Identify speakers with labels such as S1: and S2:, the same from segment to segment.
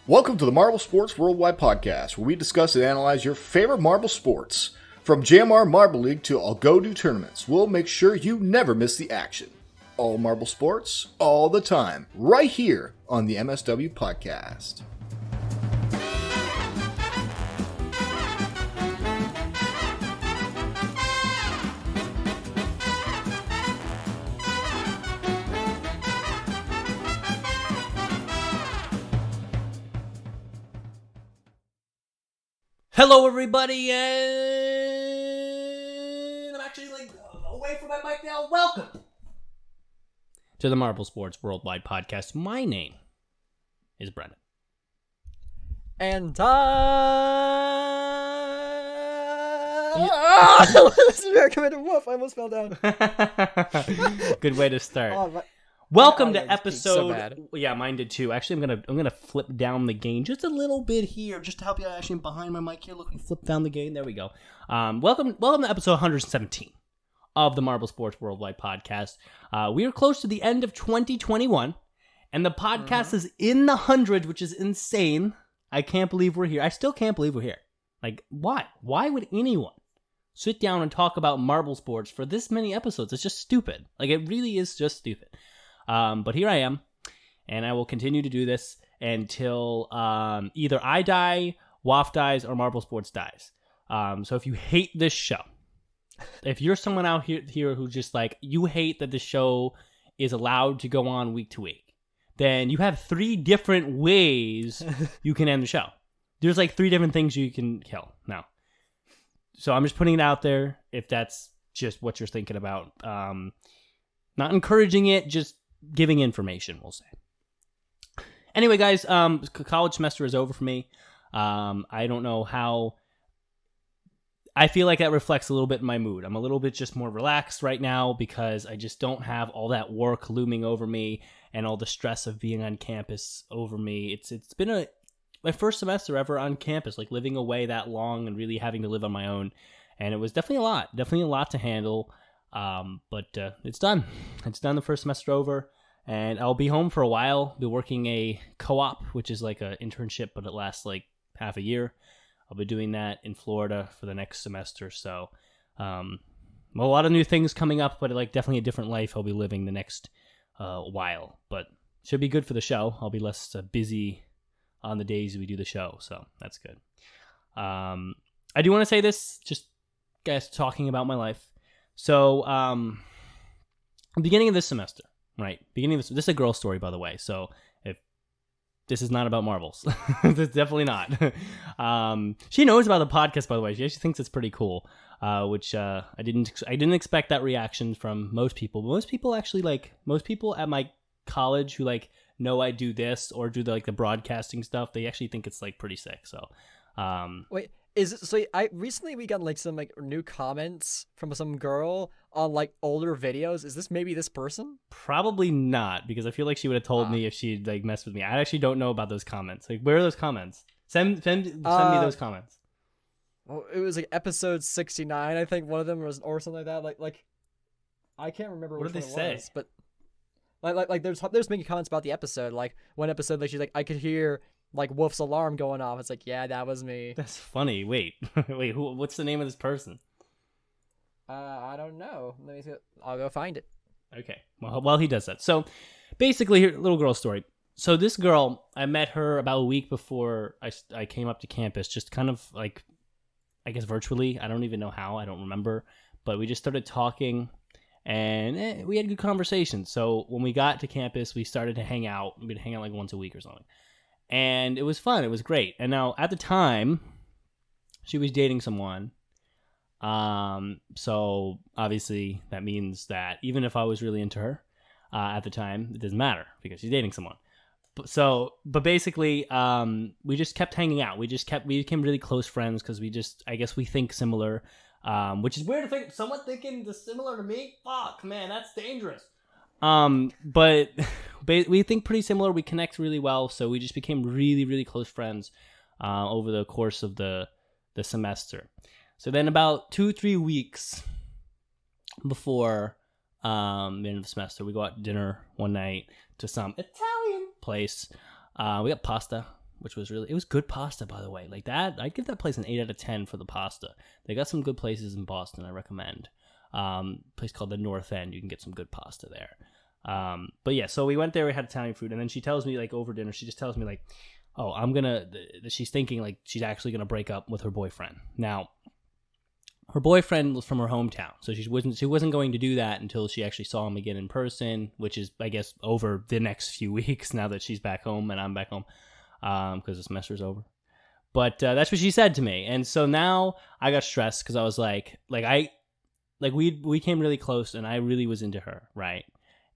S1: Welcome to the Marble Sports Worldwide Podcast, where we discuss and analyze your favorite marble sports. From JMR Marble League to I'll Go Do tournaments, we'll make sure you never miss the action. All marble sports, all the time, right here on the MSW Podcast.
S2: Hello, everybody, and I'm actually away from my mic now. Welcome to the Marble Sports Worldwide Podcast. My name is Brendan.
S3: And recommended Wof. I almost fell down.
S2: Good way to start.
S3: Oh,
S2: Welcome to episode.
S3: So bad.
S2: Yeah, mine did too. Actually, I'm gonna flip down the gain just a little bit here, just to help you. Actually, behind my mic here, look, flip down the gain. There we go. Welcome to episode 117 of the Marble Sports Worldwide Podcast. We are close to the end of 2021, and the podcast is in the hundreds, which is insane. I can't believe we're here. I still can't believe we're here. Like, why? Why would anyone sit down and talk about marble sports for this many episodes? It's just stupid. Like, it really is just stupid. But here I am, and I will continue to do this until either I die, Wof dies, or Marble Sports dies. So if you hate this show, if you're someone out here who just you hate that the show is allowed to go on week to week, then you have 3 different ways you can end the show. There's 3 different things you can kill now. So I'm just putting it out there if that's just what you're thinking about. Not encouraging it, just giving information, we'll say. Anyway, guys, college semester is over for me. I don't know how. I feel like that reflects a little bit in my mood. I'm a little bit just more relaxed right now because I just don't have all that work looming over me and all the stress of being on campus over me. It's been my first semester ever on campus, living away that long and really having to live on my own. And it was definitely a lot to handle. But it's done. It's done. The first semester over, and I'll be home for a while. Be working a co-op, which is like an internship, but it lasts half a year. I'll be doing that in Florida for the next semester. So, a lot of new things coming up, but definitely a different life I'll be living the next while. But should be good for the show. I'll be less busy on the days we do the show, so that's good. I do want to say this, just guys talking about my life. So, beginning of this semester, right? This is a girl story, by the way. So, if this is not about marbles, it's definitely not. She knows about the podcast, by the way. She actually thinks it's pretty cool, which I didn't expect that reaction from most people. Most people actually most people at my college who know I do this or do the broadcasting stuff. They actually think it's pretty sick. So,
S3: Wait, is it so? Recently we got some new comments from some girl on older videos. Is this maybe this person?
S2: Probably not, because I feel like she would have told me if she'd messed with me. I actually don't know about those comments. Where are those comments? Send me those comments.
S3: Well, it was episode 69, I think one of them was, or something like that. I can't remember
S2: what
S3: which
S2: did they
S3: one
S2: say.
S3: it was, but there's making comments about the episode. One episode, she's I could hear Wolf's alarm going off. It's yeah, that was me.
S2: That's funny. Wait, what's the name of this person?
S3: I don't know. Let me see. I'll go find it.
S2: Okay. Well, while he does that. So, basically, here, little girl story. So, this girl, I met her about a week before I came up to campus, just kind of I guess virtually. I don't even know how. I don't remember. But we just started talking, and we had good conversations. So, when we got to campus, we started to hang out. We'd hang out once a week or something. And it was fun. It was great. And now, at the time, she was dating someone. So obviously that means that even if I was really into her, at the time, it doesn't matter because she's dating someone. But basically, we just kept hanging out. We became really close friends because I guess we think similar, which is weird to think someone thinking similar to me. Fuck, man, that's dangerous. But we think pretty similar. We connect really well. So we just became really, really close friends, over the course of the semester. So then about 2-3 weeks before the end of the semester, we go out to dinner one night to some Italian place. We got pasta. which was it was good pasta, by the way. Like that, I'd give that place an 8 out of 10 for the pasta. They got some good places in Boston, I recommend. Place called the North End. You can get some good pasta there. But yeah, so we went there, we had Italian food, and then she tells me, like, over dinner, she just tells me, like, oh, she's thinking, like, she's actually gonna break up with her boyfriend. Now, her boyfriend was from her hometown, so she wasn't going to do that until she actually saw him again in person, which is, I guess, over the next few weeks now that she's back home and I'm back home, because the semester's over. But that's what she said to me, and so now I got stressed because I was we came really close, and I really was into her, right?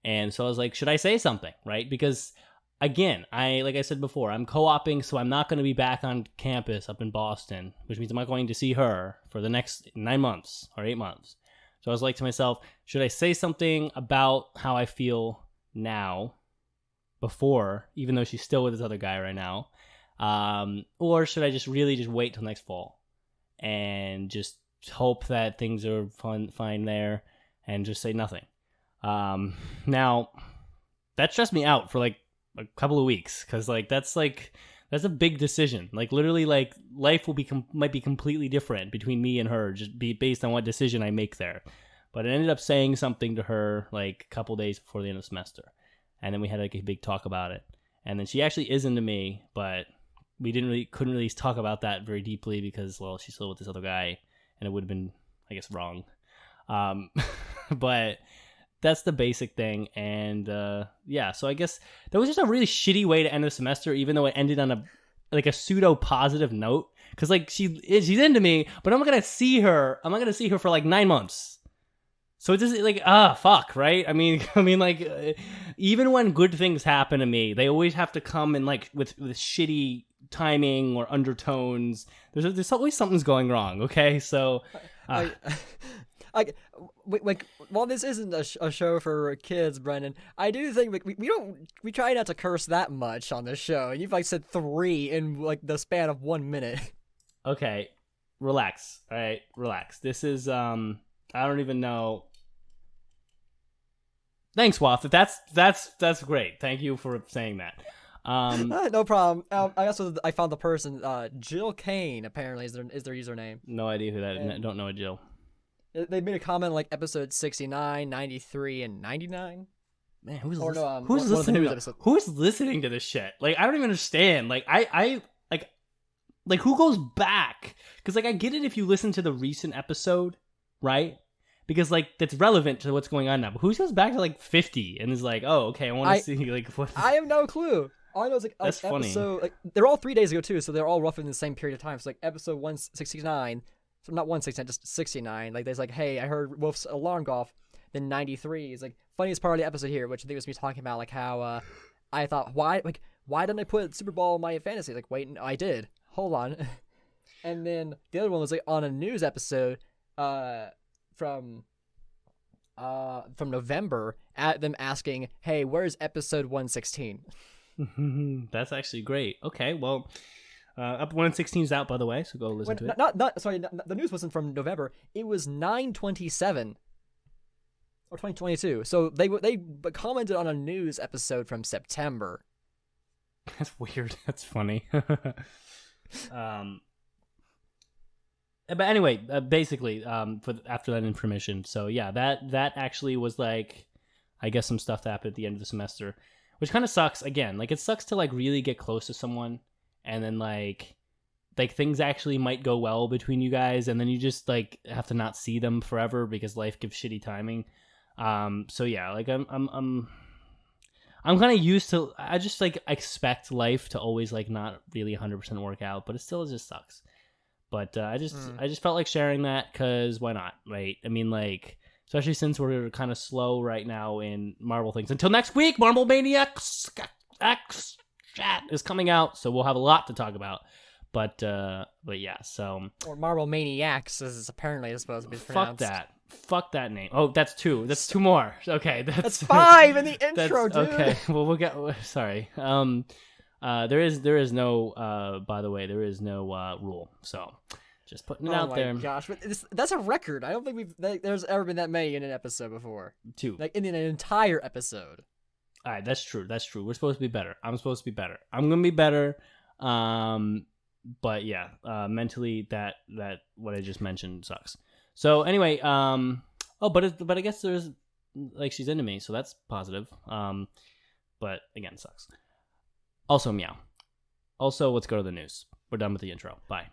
S2: And so I was like, should I say something, right? Because again, like I said before, I'm co-oping, so I'm not going to be back on campus up in Boston, which means I'm not going to see her for the next 9 months or 8 months. So I was like to myself, should I say something about how I feel now, before, even though she's still with this other guy right now, or should I just wait till next fall and just hope that things are fine there and just say nothing? Now that stressed me out for like a couple of weeks, because that's a big decision. Like literally, like life might be completely different between me and her, just based on what decision I make there. But I ended up saying something to her like a couple days before the end of the semester, and then we had like a big talk about it. And then she actually is into me, but we couldn't really talk about that very deeply because, well, she's still with this other guy, and it would have been, I guess, wrong. But that's the basic thing. And yeah, so I guess that was just a really shitty way to end the semester, even though it ended on a pseudo positive note, because like she's into me, but I'm not gonna see her for like 9 months. So it's just like, fuck, right? I mean like, even when good things happen to me, they always have to come in like with shitty timing or undertones. There's always something's going wrong. Okay, so
S3: while this isn't a show for kids, Brendan, I do think we try not to curse that much on this show, and you've like said 3 in like the span of 1 minute.
S2: Okay, relax. All right, relax. This is I don't even know. Thanks, Wof. That's great. Thank you for saying that.
S3: No problem. I found the person. Jill Kane apparently is their username.
S2: No idea who that is. Don't know a Jill.
S3: They made a comment like episode 69, 93, and 99.
S2: Man, who's listening to this shit? Like, I don't even understand. Like, I who goes back? Because like I get it if you listen to the recent episode, right? Because like that's relevant to what's going on now. But who goes back to like 50 and is like, oh, okay, I want to see like what?
S3: I have no clue. All I know is like
S2: that's funny.
S3: Episode, like they're all 3 days ago too, so they're all roughly in the same period of time. So like episode 169, so not 169, just 69. Like there's like, hey, I heard Wolf's alarm go off. Then 93 is like funniest part of the episode here, which I think was me talking about like how I thought why didn't I put Super Bowl in my fantasy? Like wait, no, I did. Hold on. And then the other one was like on a news episode from November, at them asking, hey, where's episode 116?
S2: That's actually great. Okay, well, up 116 is out, by the way, so go listen to it.
S3: Sorry, the news wasn't from November. It was 9/27 or 2022. So they commented on a news episode from September.
S2: That's weird. That's funny. But anyway, basically, after that information, so yeah, that actually was like, I guess some stuff that happened at the end of the semester, which kind of sucks. Again, like it sucks to like really get close to someone, and then like things actually might go well between you guys, and then you just like have to not see them forever because life gives shitty timing. So yeah, like I'm kind of used to. I just like expect life to always like not really 100% work out, but it still just sucks. But I just felt like sharing that because why not, right? I mean, like, especially since we're kind of slow right now in Marvel things. Until next week, Marvel Maniacs X chat is coming out, so we'll have a lot to talk about. But yeah, so
S3: or Marvel Maniacs as apparently it's supposed to be pronounced.
S2: Fuck that name. Oh, that's 2. That's 2 more. Okay,
S3: that's 5 in the intro, dude.
S2: Okay, well we'll get. Sorry. There is no by the way, there is no rule, so just putting it out there. Oh my
S3: gosh, but that's a record. I don't think there's ever been that many in an episode before.
S2: 2,
S3: like in an entire episode.
S2: All right, that's true. We're supposed to be better. I'm supposed to be better. I'm gonna be better. But yeah, mentally that what I just mentioned sucks. So anyway, but I guess there's like she's into me, so that's positive. But again, sucks. Also, meow. Also, let's go to the news. We're done with the intro. Bye.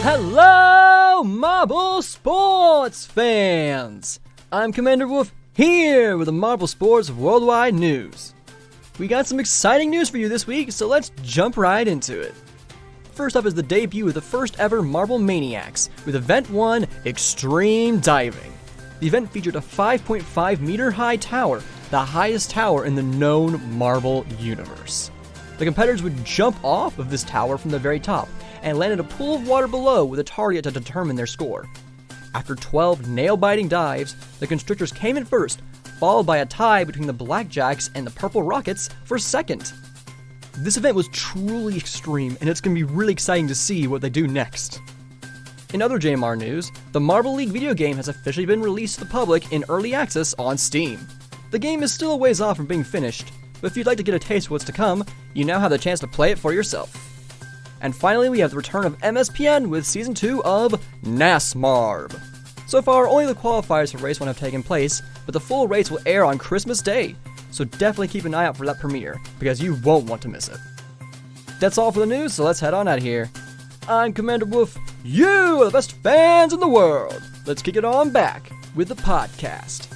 S3: Hello, Marble Sports fans! I'm Commander Wof here with the Marble Sports Worldwide News. We got some exciting news for you this week, so let's jump right into it. First up is the debut of the first ever Marble Maniacs with Event 1 Extreme Diving. The event featured a 5.5 meter high tower, the highest tower in the known Marble universe. The competitors would jump off of this tower from the very top and land in a pool of water below with a target to determine their score. After 12 nail-biting dives, the Constrictors came in first, followed by a tie between the Blackjacks and the Purple Rockets for second. This event was truly extreme, and it's going to be really exciting to see what they do next. In other JMR news, the Marble League video game has officially been released to the public in early access on Steam. The game is still a ways off from being finished, but if you'd like to get a taste of what's to come, you now have the chance to play it for yourself. And finally, we have the return of MSPN with Season 2 of NASMARB. So far, only the qualifiers for Race 1 have taken place, but the full race will air on Christmas Day, so definitely keep an eye out for that premiere, because you won't want to miss it. That's all for the news, so let's head on out of here. I'm Commander Wof, you are the best fans in the world! Let's kick it on back with the podcast.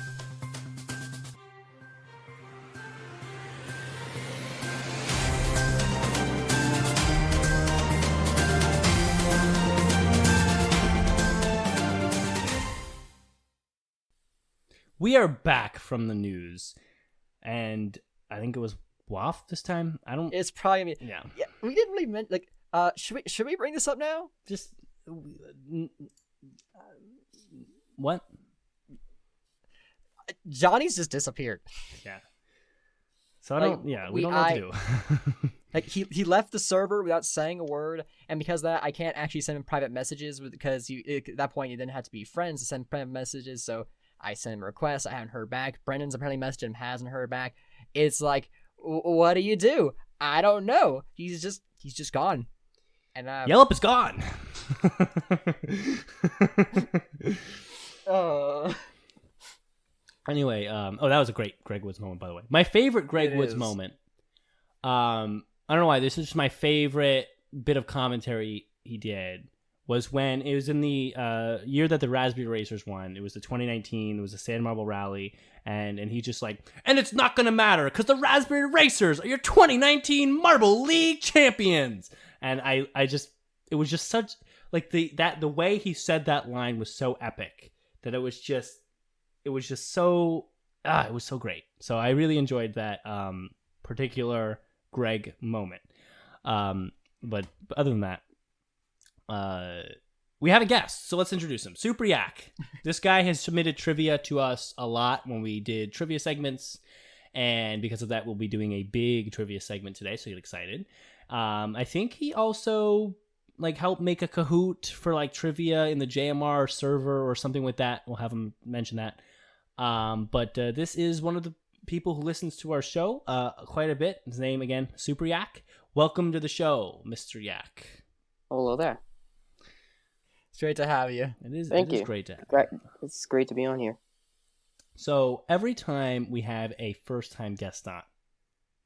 S2: We are back from the news, and I think it was Wof this time. I don't.
S3: It's probably me.
S2: Yeah.
S3: Yeah, we didn't really mention, should we bring this up now?
S2: Just what?
S3: Johnny's just disappeared.
S2: Yeah. So I don't. Yeah, we don't know what to do.
S3: Like he left the server without saying a word, and because of that, I can't actually send him private messages because at that point you then had to be friends to send private messages. So I sent him a request. I haven't heard back. Brendan's apparently messaged him, hasn't heard back. It's like, what do you do? I don't know. He's just gone. And
S2: Yelp is gone. Anyway, that was a great Greg Woods moment, by the way. My favorite Greg Woods moment. I don't know why. This is just my favorite bit of commentary he did. Was when it was in the year that the Raspberry Racers won. It was the 2019. It was the Sand Marble Rally, and he's just like, and it's not gonna matter because the Raspberry Racers are your 2019 Marble League champions. And it was just such like the way he said that line was so epic that it was so great. So I really enjoyed that particular Greg moment. But other than that. We have a guest, so let's introduce him. Super Yak. This guy has submitted trivia to us a lot when we did trivia segments, and because of that, we'll be doing a big trivia segment today, so get excited. I think he also helped make a Kahoot for trivia in the JMR server or something with that. We'll have him mention that. But this is one of the people who listens to our show quite a bit. His name again, Super Yak. Welcome to the show, Mr. Yak.
S4: Hello there.
S3: It's great to have you.
S4: Thank you.
S2: Great to have you.
S4: Great. It's great to be on here.
S2: So every time we have a first-time guest on,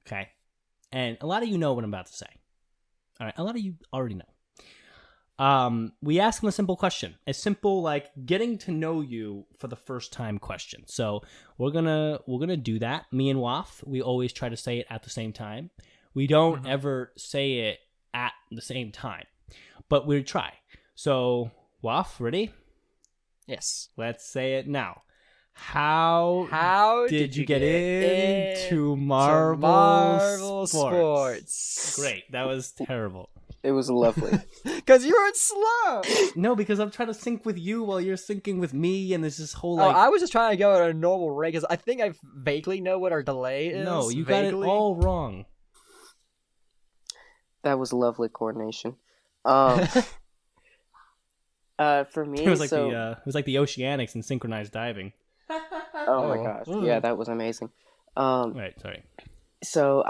S2: okay, and a lot of you know what I'm about to say. All right, a lot of you already know. We ask them a simple question, a simple getting to know you for the first time question. So we're gonna do that. Me and Wof, we always try to say it at the same time. We don't ever say it at the same time, but we try. So Wof, ready?
S3: Yes.
S2: Let's say it now. How did you get into Marble
S3: Sports?
S2: Great. That was terrible.
S4: It was lovely.
S3: Because you were in slow.
S2: No, because I'm trying to sync with you while you're syncing with me, and there's this whole
S3: Oh,
S2: like.
S3: I was just trying to go at a normal rate because I think I vaguely know what our delay is.
S2: No, you
S3: vaguely.
S2: got it all wrong.
S4: That was lovely coordination. For me,
S2: It was like
S4: so
S2: it was like the oceanics and synchronized diving.
S4: oh my gosh, yeah, that was amazing.
S2: Right, sorry.
S4: So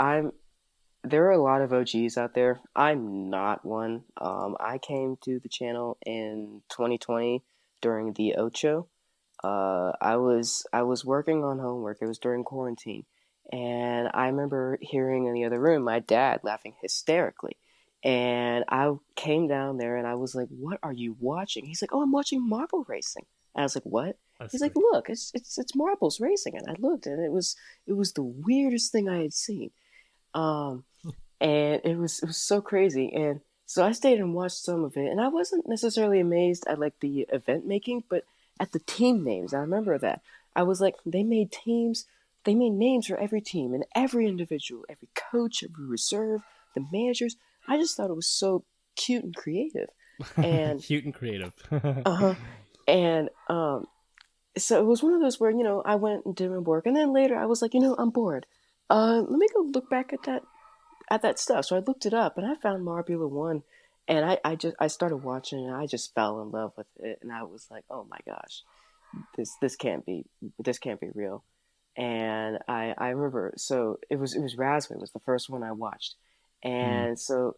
S4: there are a lot of OGs out there. I'm not one. I came to the channel in 2020 during the Ocho. I was working on homework. It was during quarantine, and I remember hearing in the other room my dad laughing hysterically. And I came down there and I was like, "What are you watching?" He's like, "Oh, I'm watching marble racing." And I was like, "What?" He's like, "Look, it's marbles racing." And I looked, and it was the weirdest thing I had seen. And it was so crazy. And so I stayed and watched some of it, and I wasn't necessarily amazed at like the event making, but at the team names. I remember that. I was like, they made names for every team and every individual, every coach, every reserve, the managers. I just thought it was so cute and creative. And
S2: cute and creative.
S4: And so it was one of those where, I went and did my work, and then later I was like, I'm bored. Let me go look back at that stuff. So I looked it up, and I found Marbula 1, and I started watching it, and I just fell in love with it, and I was like, oh my gosh, this can't be real. And I remember, so it was Raspberry was the first one I watched. And so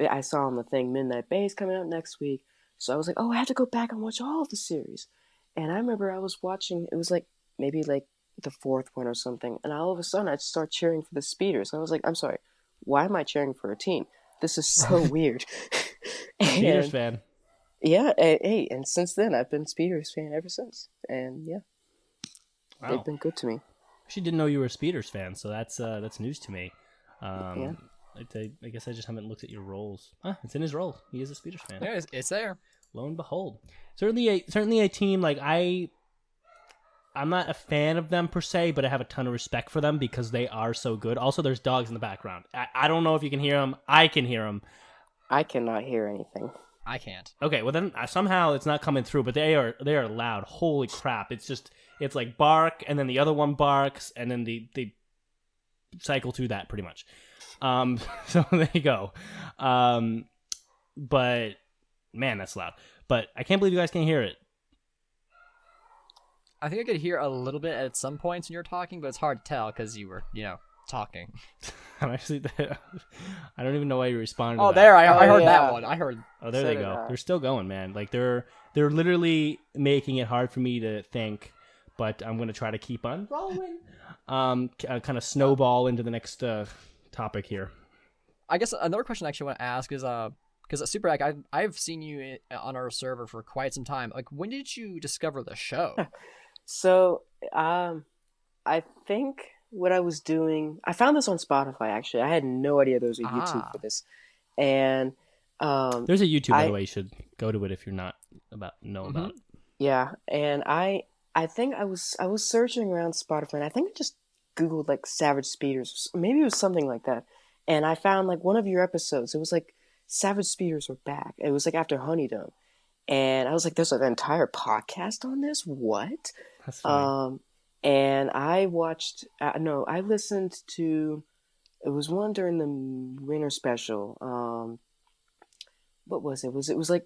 S4: I saw on the thing Midnight Bay's coming out next week. So I was like, oh, I have to go back and watch all of the series. And I remember I was watching, it was like maybe like the fourth one or something. And all of a sudden I'd start cheering for the Speeders. And I was like, I'm sorry, why am I cheering for a team? This is so weird.
S2: Speeders fan.
S4: Yeah, hey, and since then I've been Speeders fan ever since. And yeah, they've been good to me.
S2: Actually didn't know you were a Speeders fan, so that's news to me.
S4: Yeah.
S2: I guess I just haven't looked at your roles. It's in his role. He is a Speeders fan.
S3: Yeah, it's there.
S2: Lo and behold, certainly a team like I'm not a fan of them per se, but I have a ton of respect for them because they are so good. Also, there's dogs in the background. I don't know if you can hear them. I can hear them.
S4: I cannot hear anything.
S3: I can't.
S2: Okay, well then somehow it's not coming through, but they are loud. Holy crap! It's like bark, and then the other one barks, and then they cycle through that pretty much. So there you go. But man, that's loud. But I can't believe you guys can't hear it.
S3: I think I could hear a little bit at some points when you were talking, but it's hard to tell because you were, talking.
S2: I'm actually. I don't even know why you responded.
S3: Oh,
S2: to that.
S3: there! I heard
S4: yeah.
S3: that one. I heard.
S2: Oh, there
S4: So
S2: they
S4: did
S2: go.
S4: I.
S2: They're still going, man. Like they're literally making it hard for me to think, but I'm gonna try to keep on rolling. Kind of snowball into the next topic here.
S3: I guess another question I actually want to ask is because Super Yak, I've seen you on our server for quite some time. Like, when did you discover the show?
S4: So, I think what I was doing, I found this on Spotify, actually. I had no idea there was a YouTube for this. And,
S2: there's a YouTube, by the way. You should go to it if you're not about.
S4: yeah. And I think I was searching around Spotify, and I think I just Googled, like, Savage Speeders. Maybe it was something like that. And I found, like, one of your episodes. It was, like, Savage Speeders were back. It was, like, after Honeydome. And I was like, there's an entire podcast on this? What?
S2: That's funny.
S4: And I watched, I listened to, it was one during the winter special. What was it?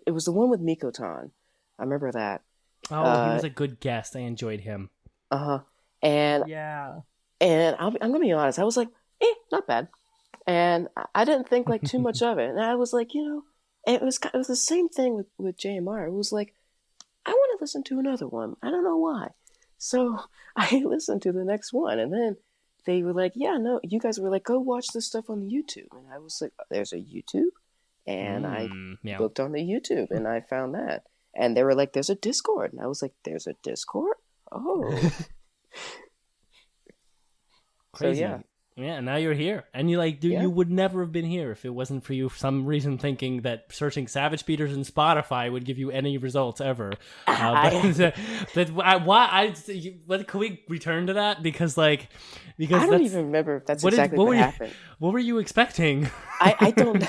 S4: It was the one with Mikotan. I remember that.
S2: Oh, he was a good guest. I enjoyed him.
S4: And
S3: Yeah.
S4: And I'm gonna be honest, I was like, not bad. And I didn't think like too much of it. And I was like, it was the same thing with JMR. It was like, I want to listen to another one. I don't know why. So I listened to the next one, and then they were like, yeah, no, you guys were like, go watch this stuff on the YouTube. And I was like, there's a YouTube? And I looked on the YouTube, and I found that. And they were like, there's a Discord. And I was like, there's a Discord? Oh.
S2: Crazy.
S4: So, yeah.
S2: Yeah, now you're here, and you like, dude,
S4: Yeah.
S2: you would never have been here if it wasn't for you for some reason thinking that searching Savage Speeders in Spotify would give you any results ever. But can we return to that because
S4: I don't
S2: that's
S4: even remember if that's
S2: what
S4: exactly
S2: what
S4: what
S2: were you,
S4: happened.
S2: what were you expecting?
S4: I don't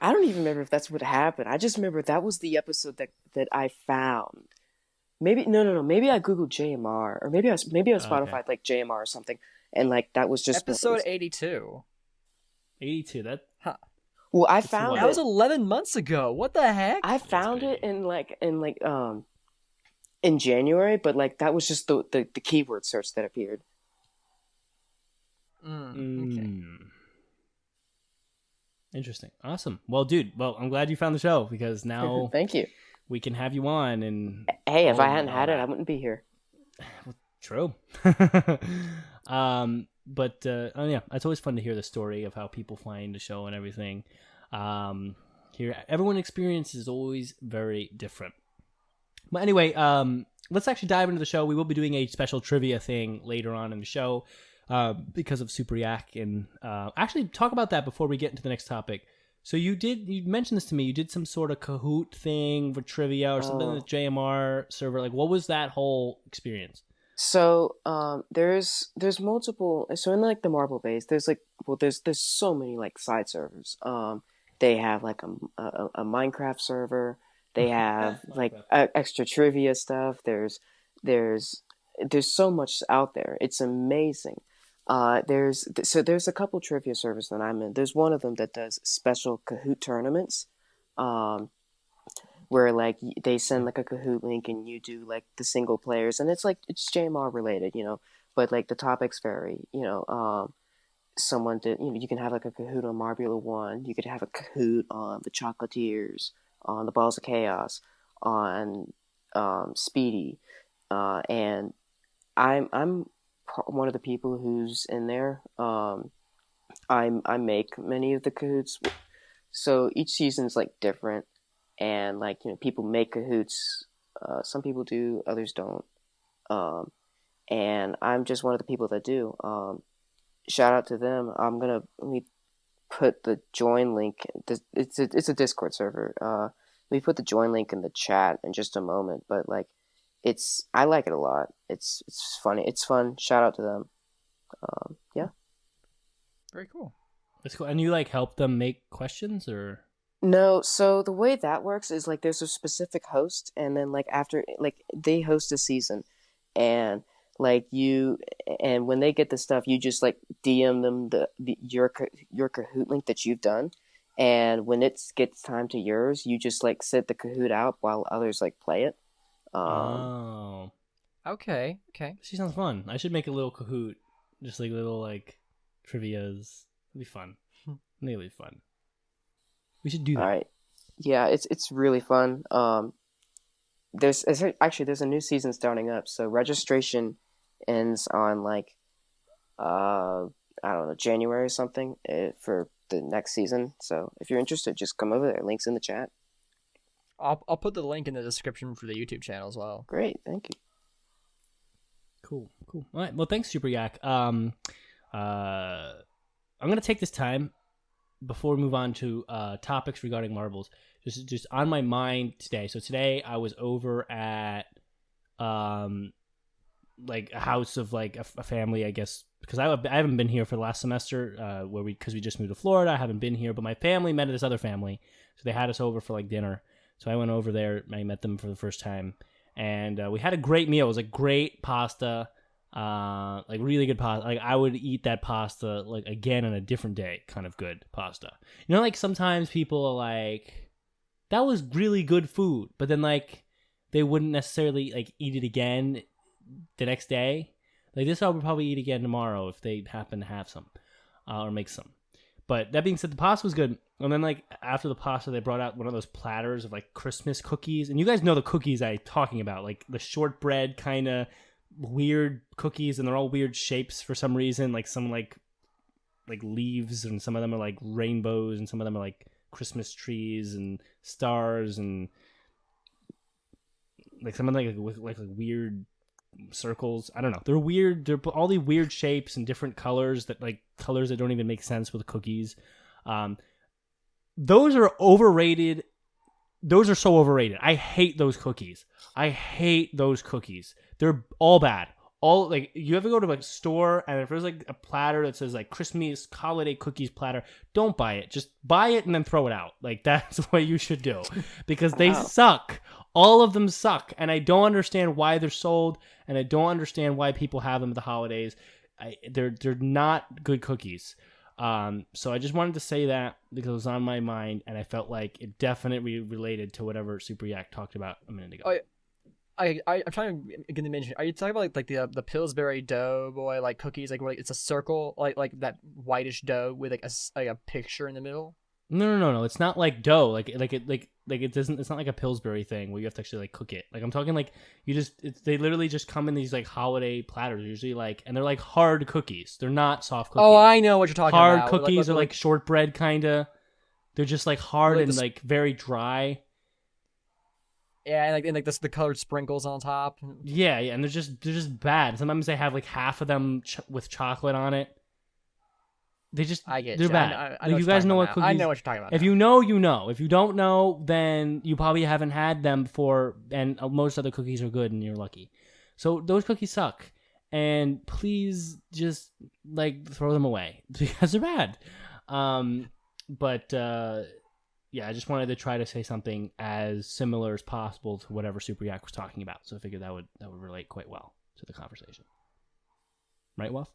S4: I don't even remember if that's what happened. I just remember that was the episode that I found. Maybe no. Maybe I googled JMR, or maybe I
S2: Okay.
S4: Spotify like JMR or something, and like that was just
S3: Episode 82.
S2: 82.
S3: Huh.
S4: Well, I
S2: That's
S4: found
S2: wild.
S3: That was
S4: it.
S3: 11 months ago. What the heck?
S4: I found it
S2: crazy.
S4: in January, but like that was just the keyword search that appeared.
S3: Okay.
S2: Interesting. Awesome. Well, dude. Well, I'm glad you found the show because now
S4: Thank you.
S2: we can have you on and.
S4: Hey, if
S2: all-
S4: I hadn't
S2: all
S4: had it,
S2: that.
S4: I wouldn't be here.
S2: True. But oh yeah, it's always fun to hear the story of how people find the show and everything. Here, everyone's experience is always very different. But anyway, let's actually dive into the show. We will be doing a special trivia thing later on in the show because of Super Yak, and actually talk about that before we get into the next topic. So you mentioned this to me. You did some sort of Kahoot thing for trivia or something with JMR server. Like, what was that whole experience?
S4: So there's multiple. So in like the Marble base, there's so many like side servers. They have like a Minecraft server. They have like extra trivia stuff. There's so much out there. It's amazing. There's a couple trivia servers that I'm in. There's one of them that does special Kahoot tournaments, where like they send like a Kahoot link and you do like the single players, and it's JMR related, but like the topics vary. Someone did, you can have like a Kahoot on Marbula 1. You could have a Kahoot on the Chocolatiers, on the Balls of Chaos, on Speedy, and I'm one of the people who's in there. I make many of the Kahoots, so each season's like different, and like people make Kahoots. Some people do, others don't, and I'm just one of the people that do. Shout out to them. Let me put the join link. It's a Discord server. Let me put the join link in the chat in just a moment. But like, I like it a lot. It's funny. It's fun. Shout out to them. Yeah.
S3: Very cool.
S2: That's cool. And you like help them make questions or?
S4: No, so the way that works is like there's a specific host, and then like after like they host a season, and like and when they get the stuff, you just like DM them your Kahoot link that you've done, and when it gets time to yours, you just like sit the Kahoot out while others like play it.
S2: Oh,
S3: Okay.
S2: she sounds fun. I should make a little Kahoot, just like little like trivias. It'd be fun. I think it'd be fun. We should do that.
S4: All right, yeah, it's really fun. There's a new season starting up, so registration ends on like I don't know, January or something, for the next season. So if you're interested, just come over there. Link's in the chat.
S3: I'll put the link in the description for the YouTube channel as well.
S4: Great, thank you.
S2: Cool. All right. Well, thanks, Super Yak. I'm gonna take this time before we move on to topics regarding marbles. Just on my mind today. So today I was over at like a house of like a family, I guess, because I haven't been here for the last semester because we just moved to Florida. I haven't been here, but my family met this other family, so they had us over for like dinner. So I went over there. I met them for the first time, and we had a great meal. It was like great pasta, like really good pasta. Like I would eat that pasta like again on a different day. Kind of good pasta. Like sometimes people are like, that was really good food, but then like they wouldn't necessarily like eat it again the next day. Like this I would probably eat again tomorrow if they happen to have some or make some. But that being said, the pasta was good. And then like after the pasta, they brought out one of those platters of like Christmas cookies. And you guys know the cookies I'm talking about, like the shortbread kind of weird cookies, and they're all weird shapes for some reason. Like some like leaves, and some of them are like rainbows, and some of them are like Christmas trees and stars, and like some of them like with like weird circles. I don't know. They're weird. They're all these weird shapes and different colors that don't even make sense with cookies. Those are overrated. Those are so overrated. I hate those cookies. They're all bad. All like you ever go to a store and if there's like a platter that says like Christmas holiday cookies platter, don't buy it. Just buy it and then throw it out. Like that's what you should do because they suck. All of them suck, and I don't understand why they're sold, and I don't understand why people have them at the holidays. They're not good cookies. So I just wanted to say that because it was on my mind, and I felt like it definitely related to whatever Super Yak talked about a minute ago.
S3: I'm trying to get the mention. Are you talking about like the Pillsbury Doughboy like cookies like where it's a circle like that whitish dough with like a picture in the middle?
S2: No. It's not like dough. Like it doesn't. It's not like a Pillsbury thing where you have to actually like cook it. Like I'm talking like they literally just come in these like holiday platters usually and they're like hard cookies. They're not soft cookies.
S3: Oh, I know what you're talking about.
S2: Hard cookies are like shortbread kinda. They're just like hard and like very dry.
S3: Yeah, and like the colored sprinkles on top.
S2: Yeah, and they're just bad. Sometimes they have like half of them with chocolate on it. They're bad.
S3: I know
S2: you guys know what cookies.
S3: I know what you're talking about.
S2: If you know, you know. If you don't know, then you probably haven't had them before. And most other cookies are good, and you're lucky. So those cookies suck, and please just like throw them away because they're bad. Yeah, I just wanted to try to say something as similar as possible to whatever Super Yak was talking about. So I figured that would relate quite well to the conversation. Right, Wof?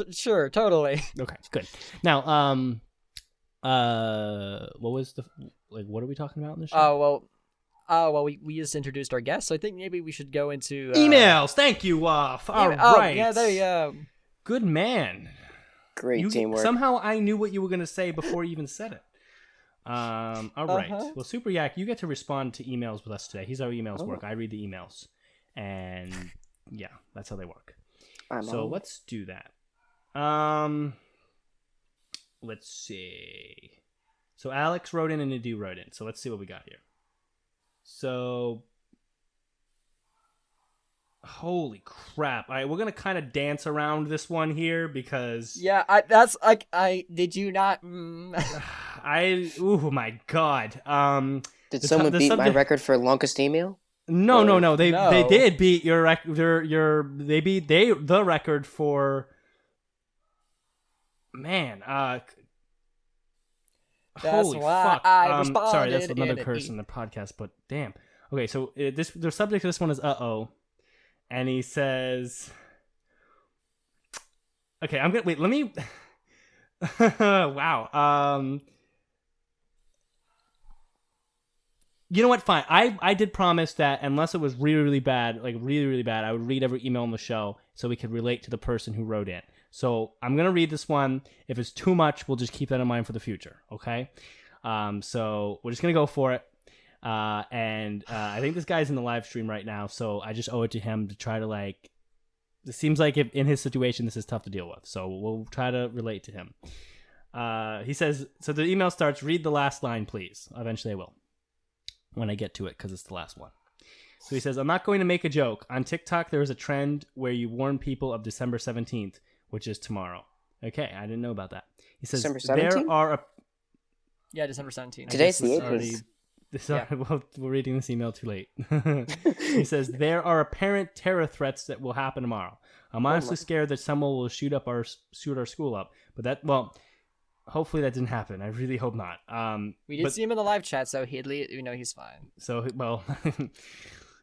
S3: Sure, totally.
S2: Okay, good. Now, what was what are we talking about in this show?
S3: We just introduced our guest, so I think maybe we should go into
S2: emails. Thank you, Wof. All right.
S3: Yeah, there you go.
S2: Good man.
S4: Great teamwork.
S2: Somehow I knew what you were going to say before you even said it. All right. Well, Super Yak, you get to respond to emails with us today. Here's how emails work. I read the emails, and yeah, that's how they work. Let's do that. Let's see. So Alex wrote in and Nadu wrote in. So let's see what we got here. So, holy crap. All right, we're going to kind of dance around this one here because...
S3: Yeah, did you not...
S2: Oh my God.
S4: Did someone beat my record for longest email?
S2: No. They did beat your record. They beat the record for... Man,
S3: That's
S2: holy
S3: why
S2: fuck.
S3: I responded.
S2: Sorry, that's another curse in the podcast, but damn. Okay, so the subject of this one is uh-oh. And he says... Okay, I'm gonna... Wait, let me... Wow. You know what? Fine. I did promise that unless it was really, really bad, like really, really bad, I would read every email on the show so we could relate to the person who wrote in. So I'm going to read this one. If it's too much, we'll just keep that in mind for the future, okay? So we're just going to go for it. I think this guy's in the live stream right now, so I just owe it to him to try to, like... It seems like in his situation, this is tough to deal with, so we'll try to relate to him. He says... So the email starts, read the last line, please. Eventually I will. When I get to it, because it's the last one. So he says, I'm not going to make a joke. On TikTok, there is a trend where you warn people of December 17th, which is tomorrow. Okay, I didn't know about that. He says,
S4: December 17th?
S2: There are...
S3: Yeah, December 17th.
S4: Today's the 8th.
S2: Well, we're reading this email too late. He says, there are apparent terror threats that will happen tomorrow. I'm honestly scared that someone will shoot our school up. But that, well... Hopefully that didn't happen. I really hope not.
S3: We did see him in the live chat, so he's fine.
S2: So, well,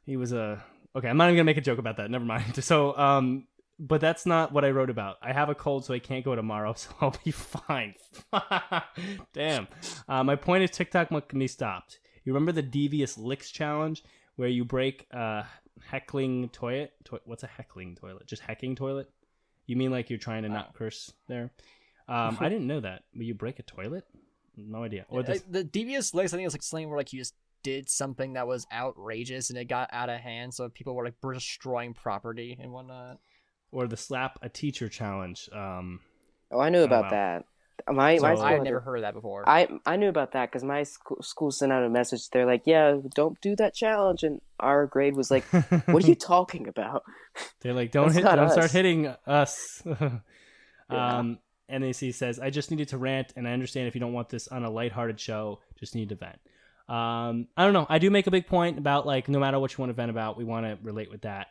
S2: he was a... Okay, I'm not even going to make a joke about that. Never mind. So, but that's not what I wrote about. I have a cold, so I can't go tomorrow, so I'll be fine. Damn. My point is TikTok can be stopped. You remember the Devious Licks challenge where you break a heckling toilet? What's a heckling toilet? Just hecking toilet? You mean like you're trying to not curse there? I didn't know that. Will you break a toilet? No idea. Or
S3: the Devious Licks, I think it's like something where like you just did something that was outrageous and it got out of hand, so people were like destroying property and whatnot.
S2: Or the slap a teacher challenge.
S4: I knew about that. My
S2: So-
S4: school
S3: I
S4: had
S3: had never
S4: a-
S3: heard of that before.
S4: I knew about that because my school sent out a message. They're like, "Yeah, don't do that challenge," and our grade was like, "What are you talking about?"
S2: They're like,
S4: That's
S2: don't
S4: not
S2: start
S4: us.
S2: hitting us.
S4: Yeah.
S2: NAC says, I just needed to rant, and I understand if you don't want this on a lighthearted show, just need to vent. I don't know. I do make a big point about, like, no matter what you want to vent about, we want to relate with that.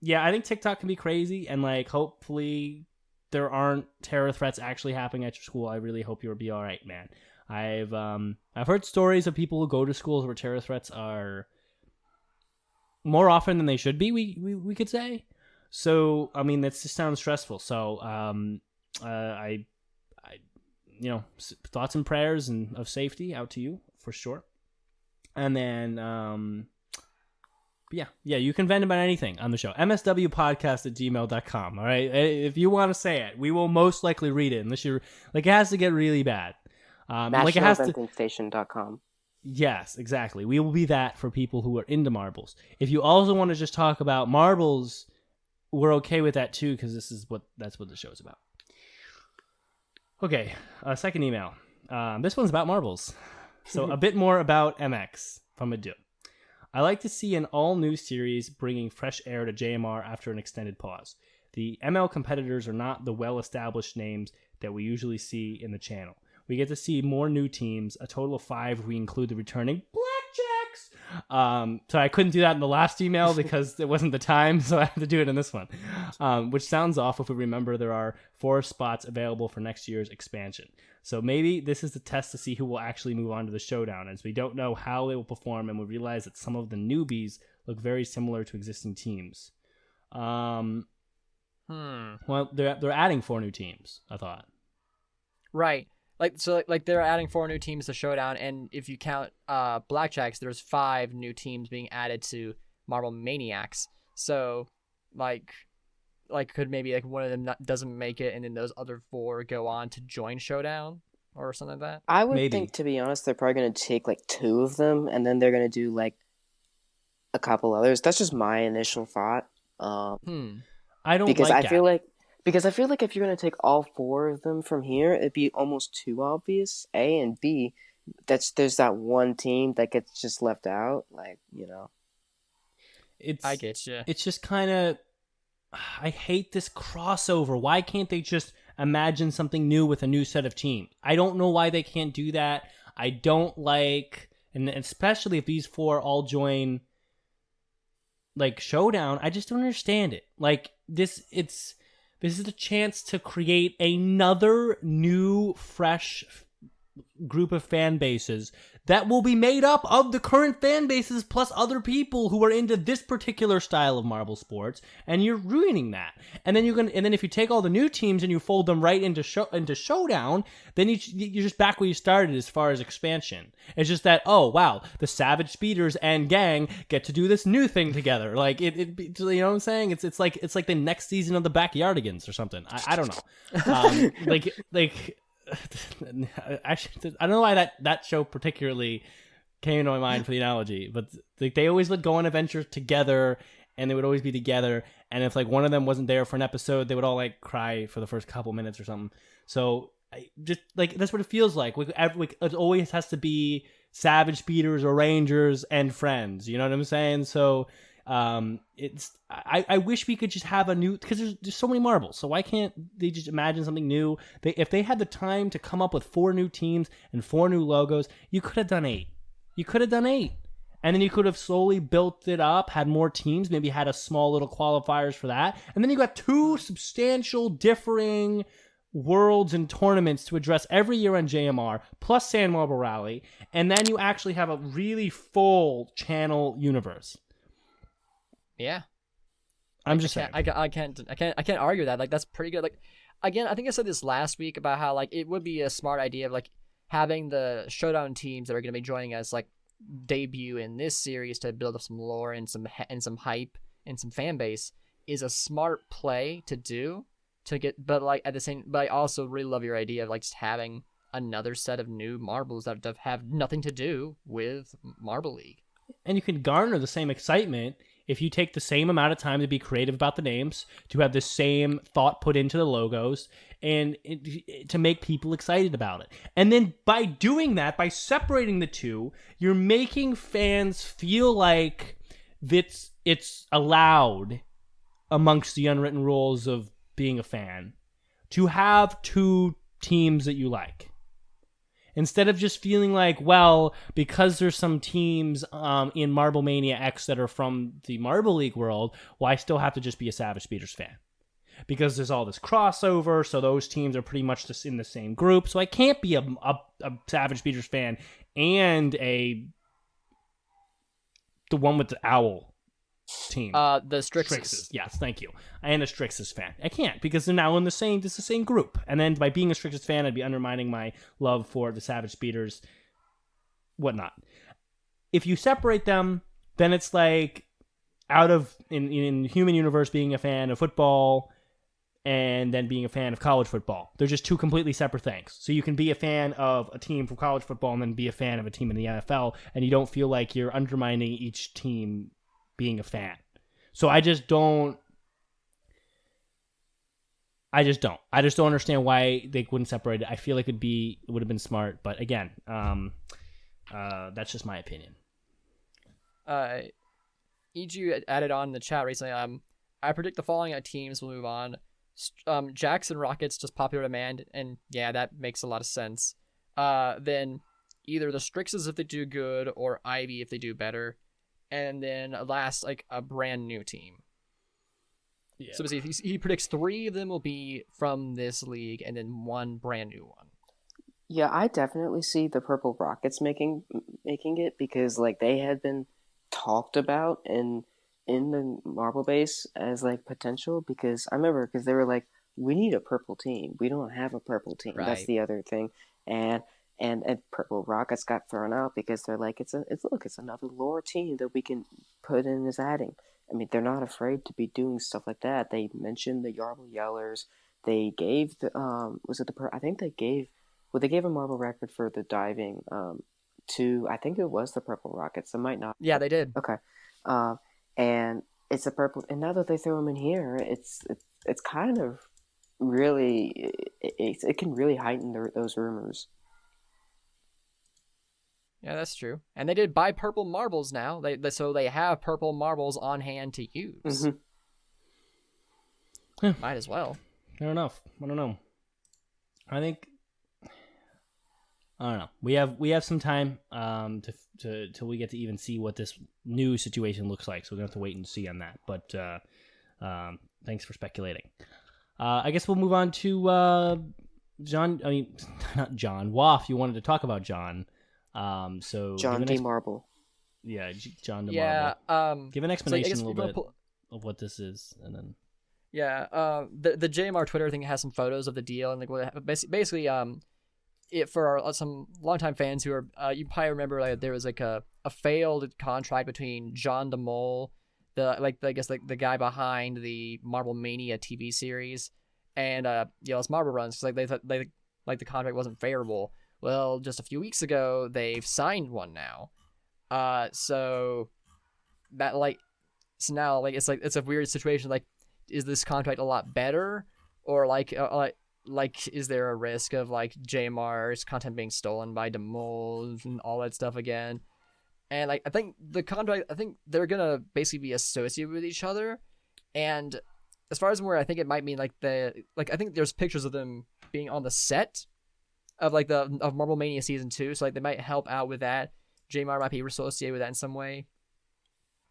S2: Yeah, I think TikTok can be crazy, and, like, hopefully there aren't terror threats actually happening at your school. I really hope you'll be all right, man. I've heard stories of people who go to schools where terror threats are more often than they should be, we could say. So, I mean, that just sounds stressful. So, I thoughts and prayers and of safety out to you for sure. And then, yeah, you can vent about anything on the show. MSWpodcast@gmail.com. All right. If you want to say it, we will most likely read it unless you're like, it has to get really bad. Like it has to.
S4: NationalVentingStation.com.
S2: Yes, exactly. We will be that for people who are into marbles. If you also want to just talk about marbles, we're okay with that too, because that's what the show's about. Okay, second email. This one's about marbles. So a bit more about MX from Adu. I like to see an all-new series bringing fresh air to JMR after an extended pause. The ML competitors are not the well-established names that we usually see in the channel. We get to see more new teams, a total of 5 if we include the returning Blackjacks. So I couldn't do that in the last email because it wasn't the time, so I had to do it in this one. Which sounds off if we remember there are 4 spots available for next year's expansion. So maybe this is the test to see who will actually move on to the showdown, as we don't know how they will perform, and we realize that some of the newbies look very similar to existing teams. Well, they're adding 4 new teams, I thought.
S3: Right. Like they're adding 4 new teams to Showdown, and if you count Blackjacks, there's 5 new teams being added to Marble Maniacs. So, like could maybe like one of them doesn't make it, and then those other 4 go on to join Showdown or something like that.
S4: I would
S2: Maybe.
S4: think, to be honest, they're probably going to take like 2 of them, and then they're going to do like a couple others. That's just my initial thought.
S2: I don't
S4: Because
S2: like
S4: I feel like if you're going to take all 4 of them from here, it'd be almost too obvious. A and B, there's that one team that gets just left out. Like,
S3: I get you.
S2: It's just kind of, I hate this crossover. Why can't they just imagine something new with a new set of teams? I don't know why they can't do that. I don't like, and especially if these 4 all join like Showdown, I just don't understand it. Like this is a chance to create another new, fresh group of fan bases that will be made up of the current fan bases plus other people who are into this particular style of marble sports, and you're ruining that. And then if you take all the new teams and you fold them right into Showdown, then you're just back where you started as far as expansion. It's just that, oh wow, the Savage Speeders and gang get to do this new thing together. Like it you know what I'm saying? It's like the next season of the Backyardigans or something. I don't know. Actually, I don't know why that show particularly came into my mind for the analogy, but like they always would go on adventures together, and they would always be together. And if like one of them wasn't there for an episode, they would all like cry for the first couple minutes or something. So just like that's what it feels like. It always has to be Savage Speeders or Rangers and friends. You know what I'm saying? So. I wish we could just have a new, because there's so many marbles, so why can't they just imagine something new? If they had the time to come up with 4 new teams and 4 new logos, you could have done 8. And then you could have slowly built it up, had more teams, maybe had a small little qualifiers for that, and then you got 2 substantial differing worlds and tournaments to address every year on JMR, plus Sand Marble Rally, and then you actually have a really full channel universe.
S3: Yeah.
S2: I'm just saying.
S3: I can't argue that. Like that's pretty good. Like again, I think I said this last week about how like it would be a smart idea of like having the Showdown teams that are going to be joining us like debut in this series to build up some lore and some hype and some fan base is a smart play to do to get. But like at the same, but I also really love your idea of like just having another set of new marbles that have nothing to do with Marble League.
S2: And you can garner the same excitement if you take the same amount of time to be creative about the names, to have the same thought put into the logos, and to make people excited about it. And then by doing that, by separating the two, you're making fans feel like it's allowed amongst the unwritten rules of being a fan to have two teams that you like. Instead of just feeling like, well, because there's some teams in Marble Mania X that are from the Marble League world, well, I still have to just be a Savage Speeders fan. Because there's all this crossover, so those teams are pretty much just in the same group. So I can't be a Savage Speeders fan and the one with the owl team.
S3: The Strixes.
S2: Yes, thank you. I am a Strixes fan. I can't because they're now in the same group. And then by being a Strixes fan, I'd be undermining my love for the Savage Speeders, whatnot. If you separate them, then it's like in human universe being a fan of football and then being a fan of college football. They're just two completely separate things. So you can be a fan of a team from college football and then be a fan of a team in the NFL, and you don't feel like you're undermining each team being a fan. So I just don't understand why they wouldn't separate it. I feel like it would have been smart, but again, that's just my opinion.
S3: EG added on in the chat recently. I predict the following teams will move on. Jackson Rockets, just popular demand, and yeah, that makes a lot of sense. Then either the Strixes if they do good, or Ivy if they do better. And then last, like a brand new team. Yeah. So basically, he predicts 3 of them will be from this league, and then 1 brand new one.
S4: Yeah, I definitely see the Purple Rockets making it, because like they had been talked about in the Marble base as like potential, because I remember they were like, we need a purple team. We don't have a purple team. Right. That's the other thing. And Purple Rockets got thrown out because they're like, it's another lore team that we can put in as adding. I mean, they're not afraid to be doing stuff like that. They mentioned the Yarble Yellers. They gave the they gave a Marble record for the diving to, I think it was the Purple Rockets. It might not.
S3: Yeah, they did.
S4: Okay. And it's a purple, and now that they throw them in here, it's kind of really, it can really heighten those rumors.
S3: Yeah, that's true. And they did buy purple marbles now. So they have purple marbles on hand to use.
S4: Mm-hmm.
S2: Yeah.
S3: Might as well.
S2: Fair enough. I don't know. I don't know. We have some time till we get to even see what this new situation looks like. So we're gonna have to wait and see on that. But thanks for speculating. I guess we'll move on to John. I mean, not John. Wof, you wanted to talk about John. So
S4: John D. Marble.
S2: Yeah, John D.
S3: Yeah.
S2: Marble. Give an explanation a little bit of what this is, and then.
S3: Yeah. The JMR Twitter thing has some photos of the deal, and like basically it for some longtime fans who are you probably remember, like there was like a failed contract between John DeMol, the guy behind the Marble Mania TV series, and it's Marble Runs, because like they thought the contract wasn't favorable. Well, just a few weeks ago, they've signed one now. So now it's a weird situation. Like, is this contract a lot better, or is there a risk of like JMR's content being stolen by DeMol and all that stuff again? And like, I think the contract, they're gonna basically be associated with each other. And as far as I'm aware, I think it might mean I think there's pictures of them being on the set of of Marble Mania Season 2, so like they might help out with that. JMR might be associated with that in some way,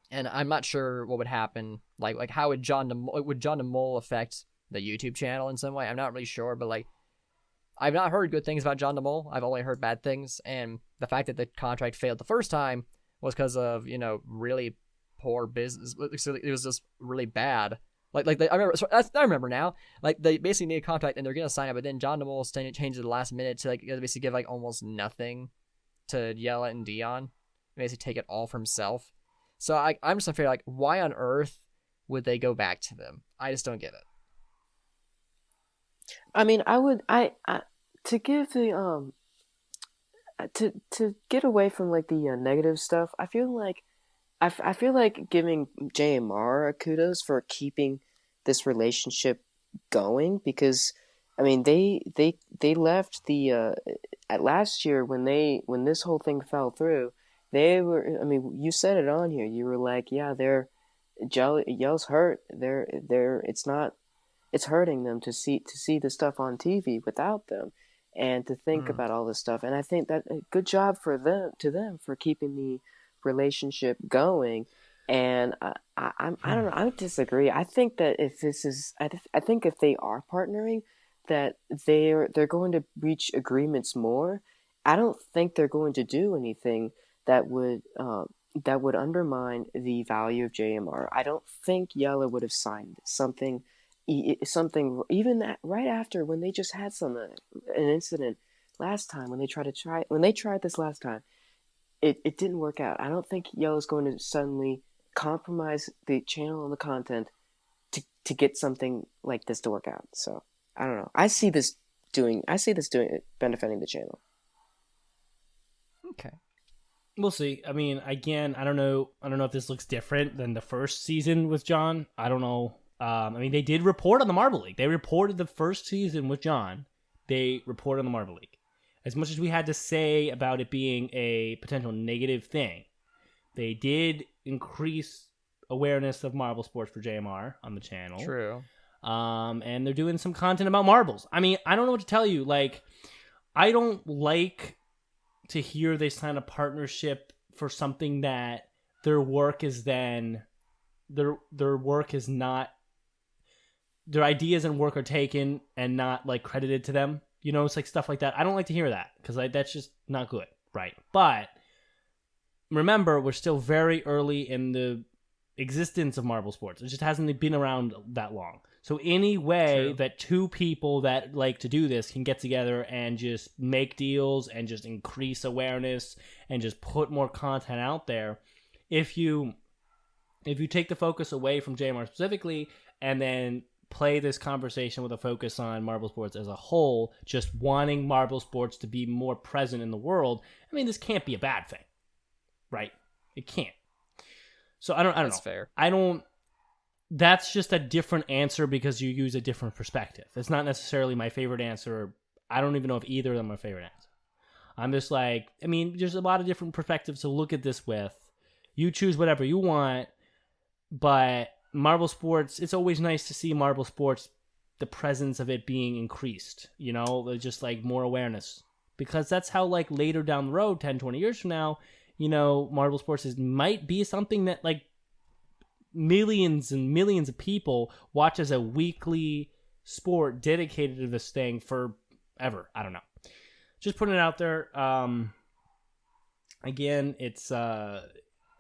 S3: and I'm not sure what would happen. Like how would John DeMol affect the YouTube channel in some way? I'm not really sure, but like I've not heard good things about John DeMol. I've only heard bad things, and the fact that the contract failed the first time was because of really poor business. It was just really bad. I remember now. Like they basically made a contract and they're gonna sign it, but then John DeMol changed at the last minute to basically give like almost nothing to Yella and Dion, basically take it all for himself. So I'm just unfair. Like, why on earth would they go back to them? I just don't get it.
S4: I mean, to give the to get away from like the negative stuff. I feel like I feel like giving JMR a kudos for keeping this relationship going because I mean they left the at last year when this whole thing fell through, they were, I mean, you said it on here, you were like, yeah, they're Yell's hurt, they're it's not, it's hurting them to see the stuff on TV without them, and to think
S2: Mm.
S4: about all this stuff. And I think that good job for them for keeping the relationship going. And I don't know. I would disagree. I think that if this is, I think if they are partnering, that they're going to reach agreements more. I don't think they're going to do anything that would undermine the value of JMR. I don't think Yella would have signed something even that right after when they just had an incident last time when they tried this last time, it didn't work out. I don't think Yella's going to suddenly compromise the channel and the content to get something like this to work out. So I don't know. I see this doing benefiting the channel.
S3: Okay.
S2: We'll see. I mean, again, I don't know if this looks different than the first season with John. I don't know. I mean, they did report on the Marble League. They reported the first season with John. They reported on the Marble League. As much as we had to say about it being a potential negative thing, they did increase awareness of marble sports for JMR on the channel.
S3: True.
S2: And they're doing some content about marbles. I mean, I don't know what to tell you. Like, I don't like to hear they sign a partnership for something that their work is then their work is not, their ideas and work are taken and not like credited to them. You know, it's like stuff like that. I don't like to hear that because that's just not good, right? But remember, we're still very early in the existence of marble sports. It just hasn't been around that long. So any way
S3: True.
S2: that two people that like to do this can get together and just make deals and just increase awareness and just put more content out there, if you take the focus away from JMR specifically and then play this conversation with a focus on marble sports as a whole, just wanting marble sports to be more present in the world, I mean, this can't be a bad thing, right? It can't. So I don't know.
S3: That's fair.
S2: That's just a different answer because you use a different perspective. It's not necessarily my favorite answer. I don't even know if either of them are my favorite answer. I'm just like, I mean, there's a lot of different perspectives to look at this with. You choose whatever you want, but marble sports, it's always nice to see marble sports, the presence of it being increased, you know, there's just like more awareness, because that's how like later down the road, 10, 20 years from now, you know, marble sports might be something that like millions and millions of people watch as a weekly sport dedicated to this thing forever. I don't know. Just putting it out there. Again, it's a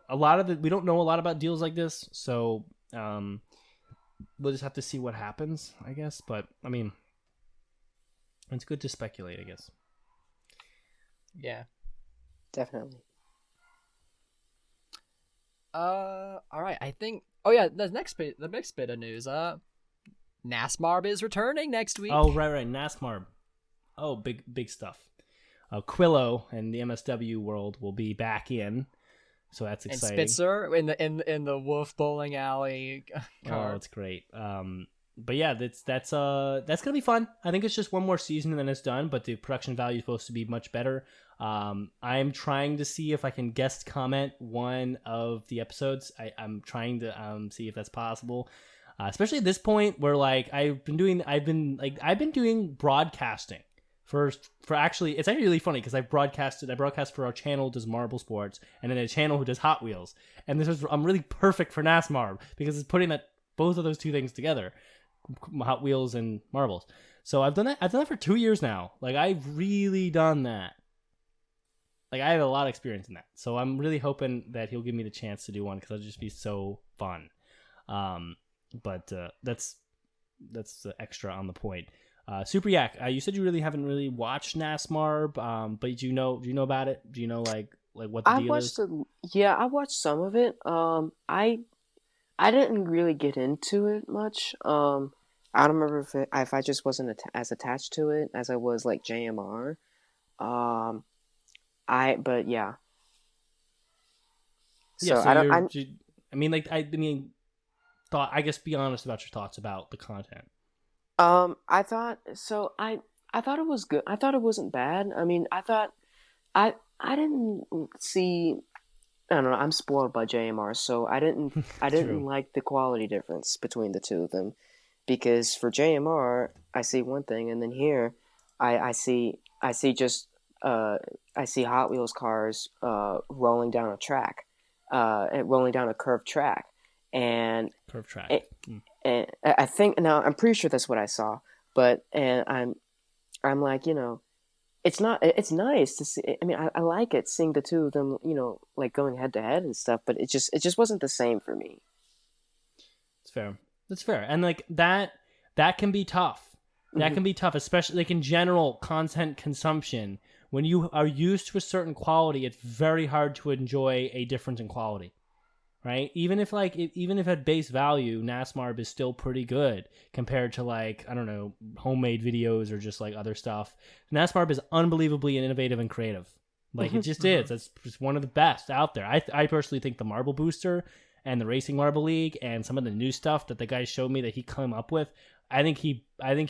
S2: lot of it. We don't know a lot about deals like this, so we'll just have to see what happens, I guess. But I mean, it's good to speculate, I guess.
S3: Yeah.
S4: Definitely.
S3: All right. I think. Oh yeah, the next bit of news. NASMARB is returning next week.
S2: Oh right, NASMARB. Oh, big stuff. Quillo and the MSW world will be back in, so that's exciting.
S3: And Spitzer in the Wof bowling alley car.
S2: Oh, it's great. But yeah, that's gonna be fun. I think it's just one more season and then it's done. But the production value is supposed to be much better. I'm trying to see if I can guest comment one of the episodes. I'm trying to see if that's possible. Especially at this point where like I've been doing broadcasting for actually, it's actually really funny because I broadcast for our channel does Marble Sports and then a channel who does Hot Wheels, and I'm really perfect for NASMARB because it's putting both of those two things together, Hot Wheels and marbles. So I've done that for 2 years now. Like I've really done that. Like I have a lot of experience in that. So I'm really hoping that he'll give me the chance to do one because it'll just be so fun. But that's extra on the point. Super Yak, you said you really haven't really watched NASMARB, but do you know about it? Do you know like what the deal is?
S4: I watched some of it. I didn't really get into it much. I don't remember if I just wasn't as attached to it as I was like JMR. But yeah.
S2: Yeah,
S4: So
S2: so
S4: I don't.
S2: I guess be honest about your thoughts about the content.
S4: I thought so. I thought it was good. I thought it wasn't bad. I mean, I didn't see. I don't know. I'm spoiled by JMR, so I didn't
S2: True.
S4: like the quality difference between the two of them, because for JMR I see one thing, and then here I see just I see Hot Wheels cars rolling down a track, rolling down a curved track, and
S2: Curve track.
S4: it, and I think now I'm pretty sure that's what I saw, but and I'm like, it's not. It's nice to see. I mean, I like it seeing the two of them, like going head to head and stuff. But it just wasn't the same for me.
S2: It's fair. That's fair. And like that can be tough. That can be tough, especially like in general content consumption. When you are used to a certain quality, it's very hard to enjoy a difference in quality. Right? Even if at base value, NASMARB is still pretty good compared to like, I don't know, homemade videos or just like other stuff. NASMARB is unbelievably innovative and creative. Like it just is. It's just one of the best out there. I personally think the Marble Booster and the Racing Marble League and some of the new stuff that the guy showed me that he came up with, I think he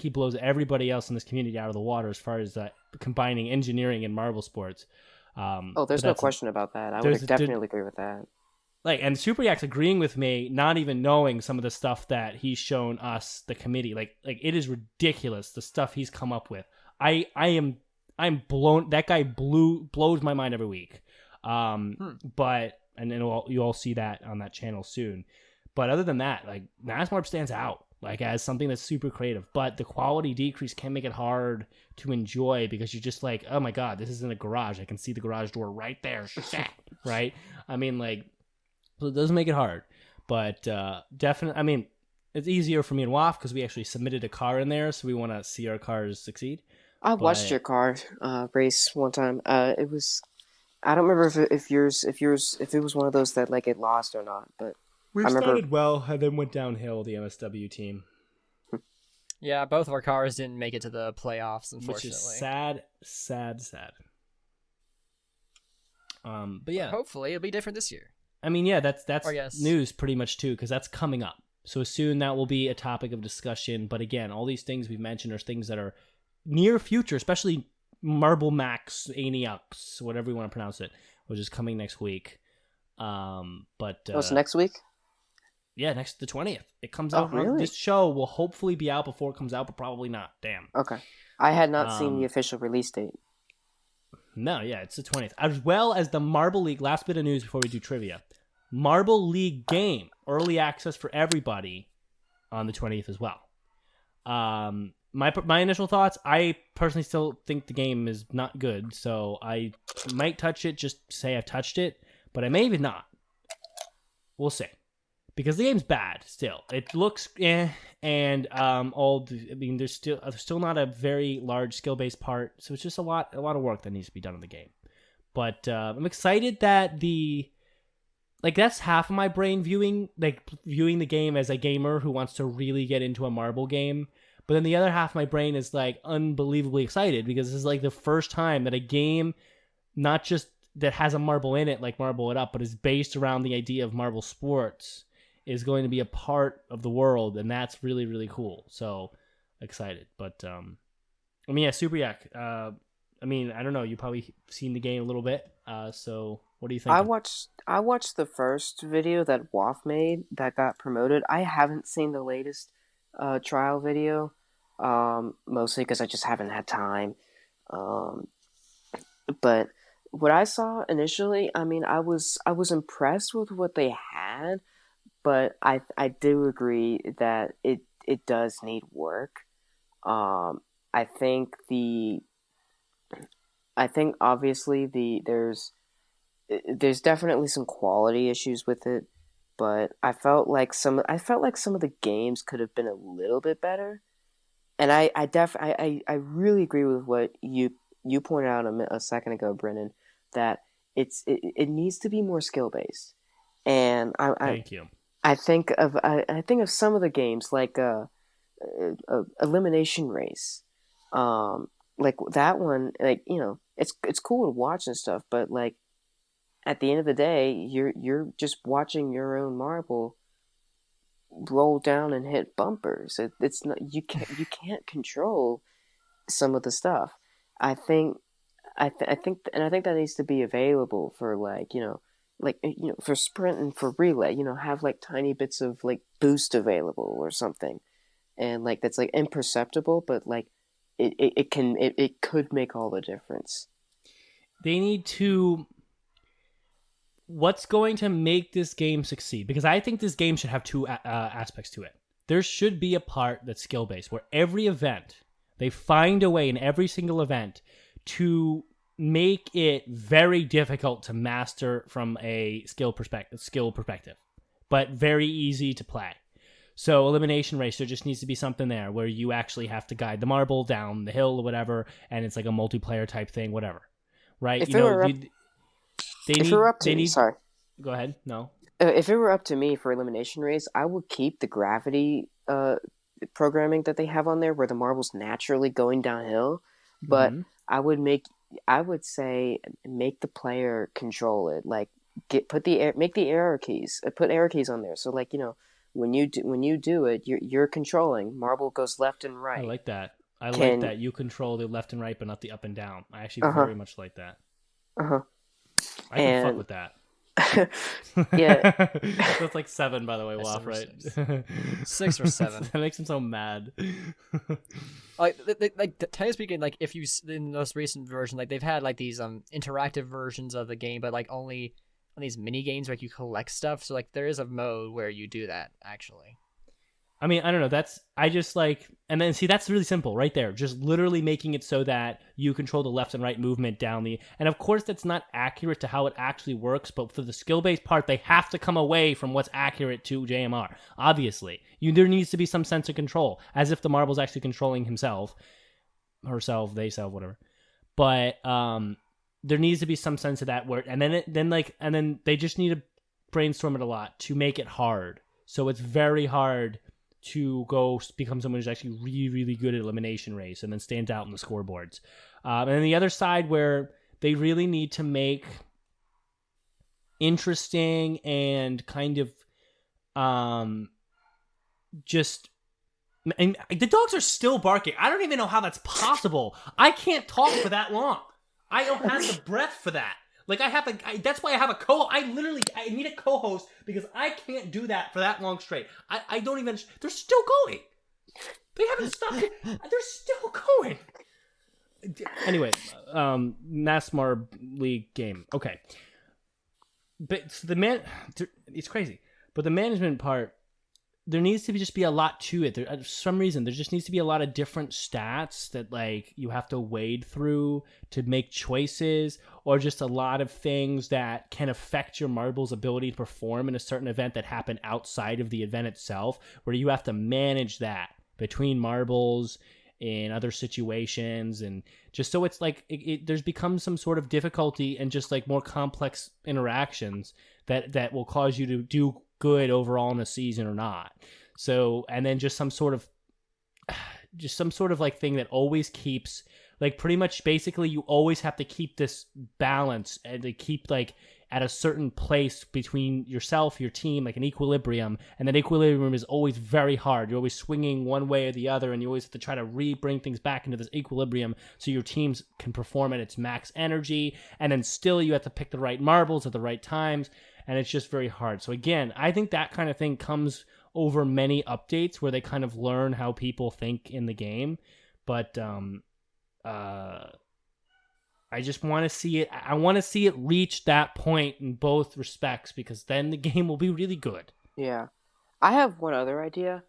S2: blows everybody else in this community out of the water as far as combining engineering and marble sports.
S4: Oh, there's no question about that. I would definitely agree with that.
S2: Like, and Super Yak's agreeing with me, not even knowing some of the stuff that he's shown us, the committee. Like it is ridiculous the stuff he's come up with. I'm blown. That guy blows my mind every week. But and then you all see that on that channel soon. But other than that, like NASMARB stands out like as something that's super creative. But the quality decrease can make it hard to enjoy because you're just like, oh my god, this is in a garage. I can see the garage door right there. Right? I mean, like. So it does make it hard, but definitely, I mean, it's easier for me and Wof because we actually submitted a car in there, so we want to see our cars succeed.
S4: I watched your car race one time. It was, I don't remember if it was one of those that like it lost or not, but
S2: we
S4: I remember
S2: started well and then went downhill. The MSW team,
S3: Yeah, both of our cars didn't make it to the playoffs, unfortunately.
S2: which is sad. But yeah,
S3: Hopefully it'll be different this year.
S2: I mean, yeah, that's
S3: yes.
S2: news pretty much too, because that's coming up. So soon that will be a topic of discussion. But again, all these things we've mentioned are things that are near future, especially Marble Max Aniux, whatever you want to pronounce it, which is coming next week. But
S4: it's next week.
S2: Yeah, the 20th. It comes
S4: Oh,
S2: out.
S4: really?
S2: This show will hopefully be out before it comes out, but probably not. Damn.
S4: Okay, I had not seen the official release date.
S2: No, yeah, it's the 20th. As well as the Marble League, last bit of news before we do trivia. Marble League game, early access for everybody on the 20th as well. My initial thoughts, I personally still think the game is not good, so I might touch it, just say I've touched it, but I may even not. We'll see. Because the game's bad still. It looks and there's still not a very large skill-based part, so it's just a lot of work that needs to be done in the game. But I'm excited that that's half of my brain viewing the game as a gamer who wants to really get into a marble game. But then the other half of my brain is like unbelievably excited because this is like the first time that a game, not just that has a marble in it, like Marble It Up, but is based around the idea of marble sports, is going to be a part of the world, and that's really, really cool. So excited. But I mean, yeah, Super Yak. I mean, I don't know. You probably seen the game a little bit. So what do you think?
S4: I watched the first video that Wof made that got promoted. I haven't seen the latest trial video, mostly because I just haven't had time. But what I saw initially, I mean, I was impressed with what they had, but I do agree that it does need work. I think obviously there's definitely some quality issues with it, but I felt like some of the games could have been a little bit better. And I really agree with what you pointed out a second ago, Brennan, that it needs to be more skill based. And
S2: Thank you.
S4: I think of some of the games like Elimination Race, like that one, like it's cool to watch and stuff, but like at the end of the day, you're just watching your own marble roll down and hit bumpers. It's not you can't control some of the stuff. I think I think that needs to be available for for sprint and for relay. Have like tiny bits of like boost available or something, and like that's like imperceptible, but like it could make all the difference.
S2: They need to. What's going to make this game succeed? Because I think this game should have two aspects to it. There should be a part that's skill-based, where every event, they find a way in every single event to make it very difficult to master from a skill perspective, but very easy to play. So elimination race, there just needs to be something there where you actually have to guide the marble down the hill or whatever, and it's like a multiplayer type thing, whatever. Right? Sorry. Go ahead. No.
S4: If it were up to me for elimination race, I would keep the gravity programming that they have on there, where the marble's naturally going downhill. But I would say make the player control it. Like put the error keys on there. So like when you do it, you're controlling. Marble goes left and right.
S2: I like that. Like that you control the left and right, but not the up and down. I actually very much like that. I can fuck with that.
S4: Yeah.
S2: That's like 7, by the way, Wof, right?
S3: 6 or 7.
S2: That makes him so mad.
S3: Like technically speaking, like if you in the most recent version, like they've had like these interactive versions of the game, but like only on these mini games where like, you collect stuff. So like there is a mode where you do that actually.
S2: I mean, I don't know. I just like, and then see, that's really simple right there. Just literally making it so that you control the left and right movement down and of course that's not accurate to how it actually works, but for the skill-based part, they have to come away from what's accurate to JMR. Obviously, there needs to be some sense of control, as if the marble's actually controlling himself, herself, they self, whatever. But there needs to be some sense of that word, and then they just need to brainstorm it a lot to make it hard. So it's very hard to go become someone who's actually really, really good at elimination race and then stands out in the scoreboards. And then the other side where they really need to make interesting and kind of and the dogs are still barking. I don't even know how that's possible. I can't talk for that long. I don't have the breath for that. Like that's why I have I need a co-host because I can't do that for that long straight. I don't even, they're still going. They haven't stopped. They're still going. Anyway, NASMARB League game. Okay. But so it's crazy. But the management part, there needs to just be a lot to it. For some reason, there just needs to be a lot of different stats that like you have to wade through to make choices, or just a lot of things that can affect your marble's ability to perform in a certain event that happen outside of the event itself, where you have to manage that between marbles in other situations, and just so it's like there's become some sort of difficulty and just like more complex interactions that will cause you to do good overall in a season or not. So, and then just some sort of like thing that always keeps like pretty much basically you always have to keep this balance and to keep like at a certain place between yourself, your team, like an equilibrium. And that equilibrium is always very hard. You're always swinging one way or the other, and you always have to try to bring things back into this equilibrium so your teams can perform at its max energy. And then still you have to pick the right marbles at the right times. And it's just very hard. So again, I think that kind of thing comes over many updates where they kind of learn how people think in the game. But I just want to see it. I want to see it reach that point in both respects, because then the game will be really good.
S4: Yeah. I have one other idea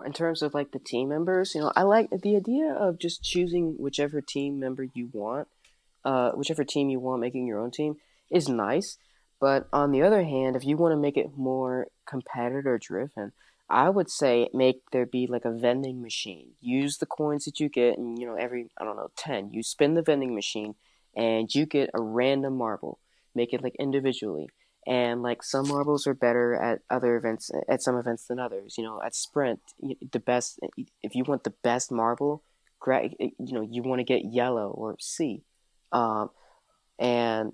S4: in terms of like the team members. I like the idea of just choosing whichever team member you want, whichever team you want, making your own team is nice. But on the other hand, if you want to make it more competitor driven, I would say there be like a vending machine. Use the coins that you get, and every 10, you spin the vending machine and you get a random marble. Make it like individually. And like some marbles are better at some events than others. At sprint, the best, if you want the best marble, you want to get yellow or C. And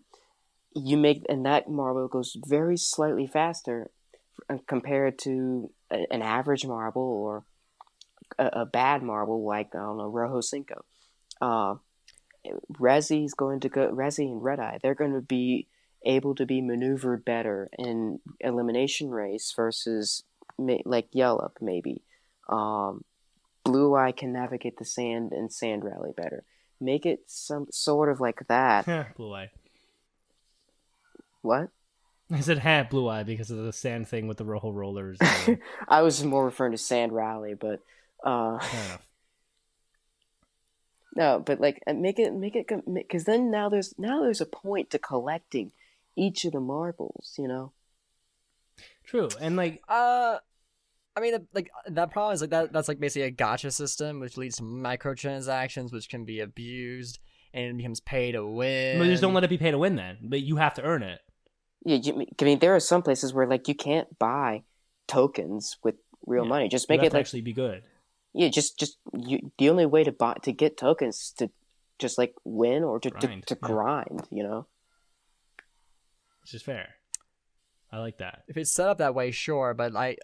S4: and that marble goes very slightly faster compared to an average marble or a bad marble like, I don't know, Rojo Cinco. Resi and Red Eye, they're going to be able to be maneuvered better in elimination race versus like Yellow maybe. Blue Eye can navigate the sand and sand rally better. Make it some sort of like that.
S2: Blue Eye.
S4: What?
S2: I said Blue Eye because of the sand thing with the Rojo rollers.
S4: I was more referring to sand rally, but
S2: Fair enough.
S4: no, but like make it because then now there's a point to collecting each of the marbles, you know.
S2: True, and like
S3: I mean, like that problem is like that's like basically a gotcha system, which leads to microtransactions, which can be abused, and it becomes pay to win.
S2: But just don't let it be pay to win then. But you have to earn it.
S4: Yeah, I mean, there are some places where like you can't buy tokens with real money. Just make it like
S2: actually be good.
S4: Yeah, the only way to get tokens is to just like win or to grind, you know.
S2: Which is fair. I like that.
S3: If it's set up that way, sure, but I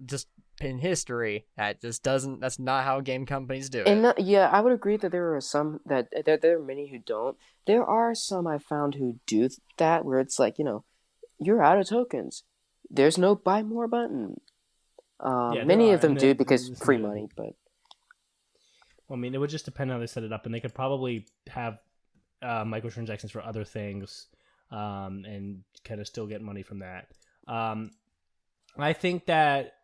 S3: just in history that just doesn't. That's not how game companies do it.
S4: And yeah, I would agree that there are some that there are many who don't. There are some I found who do that, where it's like, you know, you're out of tokens. There's no buy more button. Many of them do because free money, but
S2: well, I mean, it would just depend on how they set it up, and they could probably have microtransactions for other things, and kind of still get money from that. I think that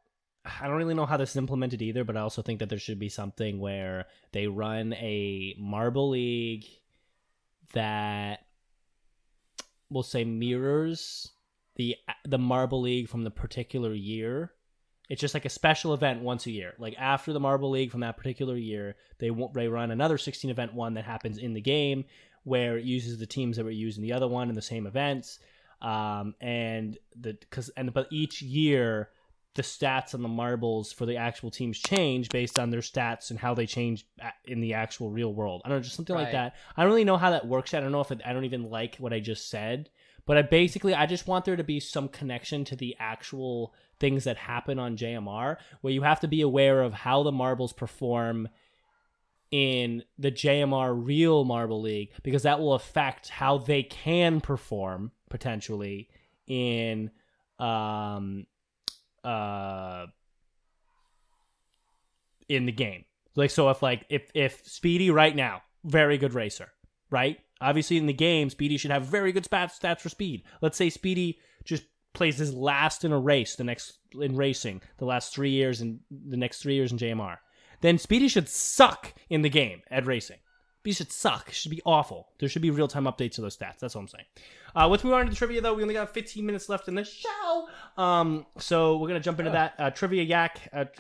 S2: I don't really know how this is implemented either, but I also think that there should be something where they run a Marble League that we'll say mirrors the Marble League from the particular year. It's just like a special event once a year. Like after the Marble League from that particular year, they run another 16 event one that happens in the game where it uses the teams that were used in the other one in the same events. But each year the stats on the marbles for the actual teams change based on their stats and how they change in the actual real world. I don't know, just something like that. I don't really know how that works. I don't know I don't even like what I just said, but I just want there to be some connection to the actual things that happen on JMR, where you have to be aware of how the marbles perform in the JMR real Marble League, because that will affect how they can perform potentially in in the game. Like, so if Speedy right now, very good racer, right? Obviously in the game, Speedy should have very good stats for speed. Let's say Speedy just plays his last in a race in racing the last 3 years and the next 3 years in JMR. Then Speedy should suck in the game at racing. Speedy should suck. It should be awful. There should be real-time updates to those stats. That's all I'm saying. Let's move on to the trivia, though. We only got 15 minutes left in this show. So we're going to jump into that. Trivia Yak. That's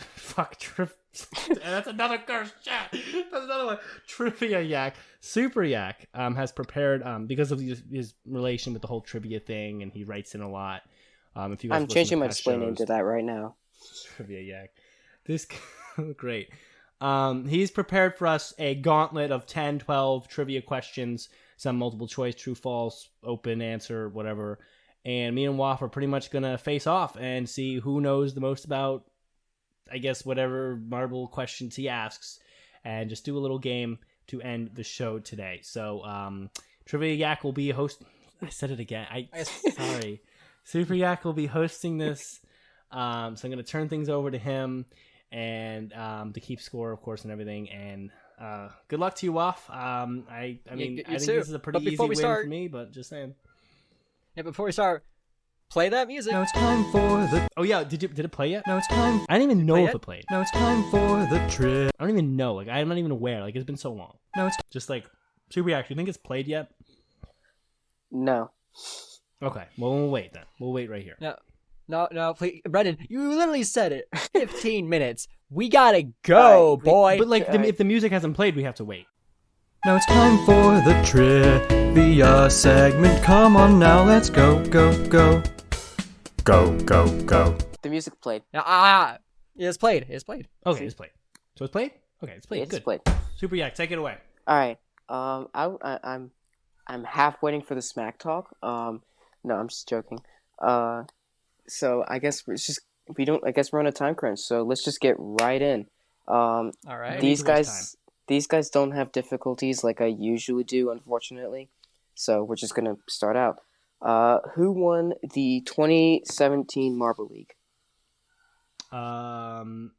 S2: another curse. That's another one. Trivia Yak. Super Yak has prepared, because of his relation with the whole trivia thing, and he writes in a lot. If you guys
S4: I'm changing my display name to that right now.
S2: Trivia Yak. This great. He's prepared for us a gauntlet of 10, 12 trivia questions, some multiple choice, true, false, open answer, whatever. And me and Wof are pretty much going to face off and see who knows the most about, I guess, whatever marble questions he asks, and just do a little game to end the show today. So, Trivia Yak will be host. I said it again. Sorry. Super Yak will be hosting this. So I'm going to turn things over to him and to keep score, of course, and everything. And good luck to you, Wof. I mean, I think this is a pretty easy win for me, but just saying.
S3: Yeah, before we start, play that music.
S5: Now it's time for the...
S2: Oh, yeah. Did it play yet?
S5: Now it's time...
S2: I didn't even know if it played.
S5: Now it's time for the trip.
S2: I don't even know. Like, I'm not even aware. Like, it's been so long.
S5: Now it's...
S2: Just like, Super Yak, do you think it's played yet?
S4: No.
S2: Okay. Well, we'll wait then. We'll wait right here.
S3: No, please. Brendan, you literally said it. 15 minutes. We gotta go, boy.
S2: But, like, if the music hasn't played, we have to wait.
S5: Now it's time for the trivia segment. Come on now, let's go, go, go. Go, go, go.
S4: The music played.
S3: It's played. It's played.
S2: Okay, it's played. So it's played? Okay, it's played.
S4: It's
S2: Good.
S4: played.
S2: Super Yak, take it away.
S4: All right. I I'm half waiting for the smack talk. No, I'm just joking. So I guess I guess we're on a time crunch. So let's just get right in.
S3: All right.
S4: These guys don't have difficulties like I usually do, unfortunately. So we're just gonna start out. Who won the 2017 Marble League?
S2: Oh,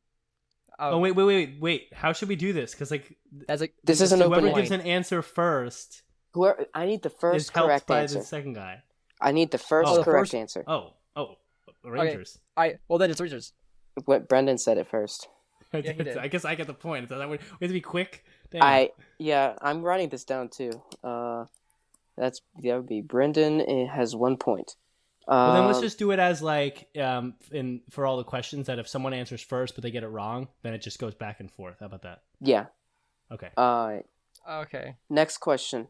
S2: wait. How should we do this? Because
S4: this is an open
S2: whoever
S4: line.
S2: gives an answer first
S4: I need the
S2: is
S4: first
S2: helped
S4: correct
S2: by
S4: answer.
S2: the second guy.
S4: I need the first correct answer.
S2: Oh, Rangers.
S3: Well, then it's Rangers.
S4: What Brendan said it first.
S3: he did.
S2: I guess I get the point. So we have to be quick. Damn.
S4: I'm writing this down too. That would be Brendan. It has 1 point.
S2: Well, then let's just do it as for all the questions that if someone answers first but they get it wrong, then it just goes back and forth. How about that?
S4: Yeah.
S2: Okay.
S3: Okay.
S4: Next question.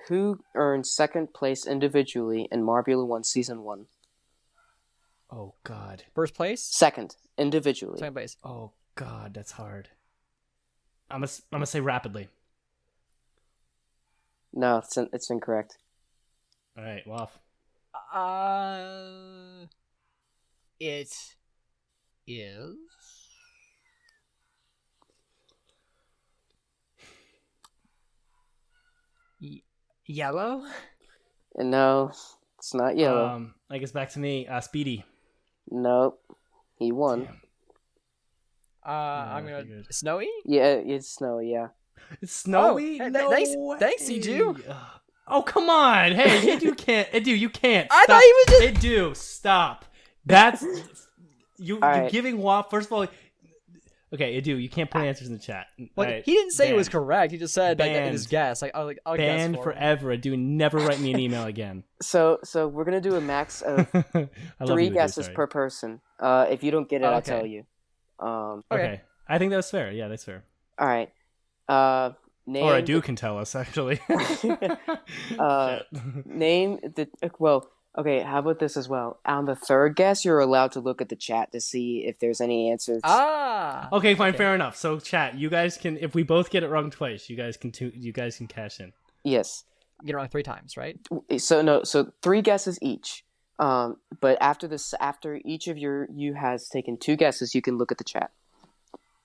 S4: Who earned second place individually in Marbula 1 Season 1?
S2: Oh God.
S3: First place.
S4: Second individually.
S3: Second place.
S2: Oh God, that's hard. I'm gonna say rapidly.
S4: No, it's incorrect.
S2: All right, Wof.
S3: It is yellow.
S4: No, it's not yellow.
S2: I guess back to me. Speedy.
S4: Nope. He won.
S2: Damn.
S3: I'm
S2: I
S3: gonna
S2: figured.
S3: snowy.
S4: Yeah, it's snowy, yeah.
S2: It's snowy.
S3: Oh,
S2: no
S3: thanks,
S2: way.
S3: Edu.
S2: Oh come on! Hey, Edu can't. Edu, you can't.
S3: I
S2: Stop.
S3: thought he was just.
S2: Edu, stop. That's you're
S4: right.
S2: giving Wof. First of all, okay, Edu, you can't put answers in the chat.
S3: Like,
S2: All right,
S3: he didn't say it was
S2: banned.
S3: correct. He just said that it was
S2: Banned.
S3: guess. Like, I'll guess
S2: Banned
S3: for
S2: forever. Edu, never write me an email again.
S4: So we're gonna do a max of
S2: I love
S4: 3
S2: you, Edu,
S4: guesses
S2: sorry.
S4: per person. If you don't get it, I'll
S3: okay.
S4: tell you.
S2: Okay, I think that's fair. Yeah, that's fair.
S4: All right. Name
S2: Or Edu can tell us actually. Shit.
S4: Name the Okay, how about this as well? On the third guess, you're allowed to look at the chat to see if there's any answers.
S2: Okay, fine, fair enough. So, chat, you guys can, if we both get it wrong twice, you guys can cash in.
S4: Yes.
S3: Get it wrong 3 times, right?
S4: So 3 guesses each. But after each of you has taken 2 guesses, you can look at the chat.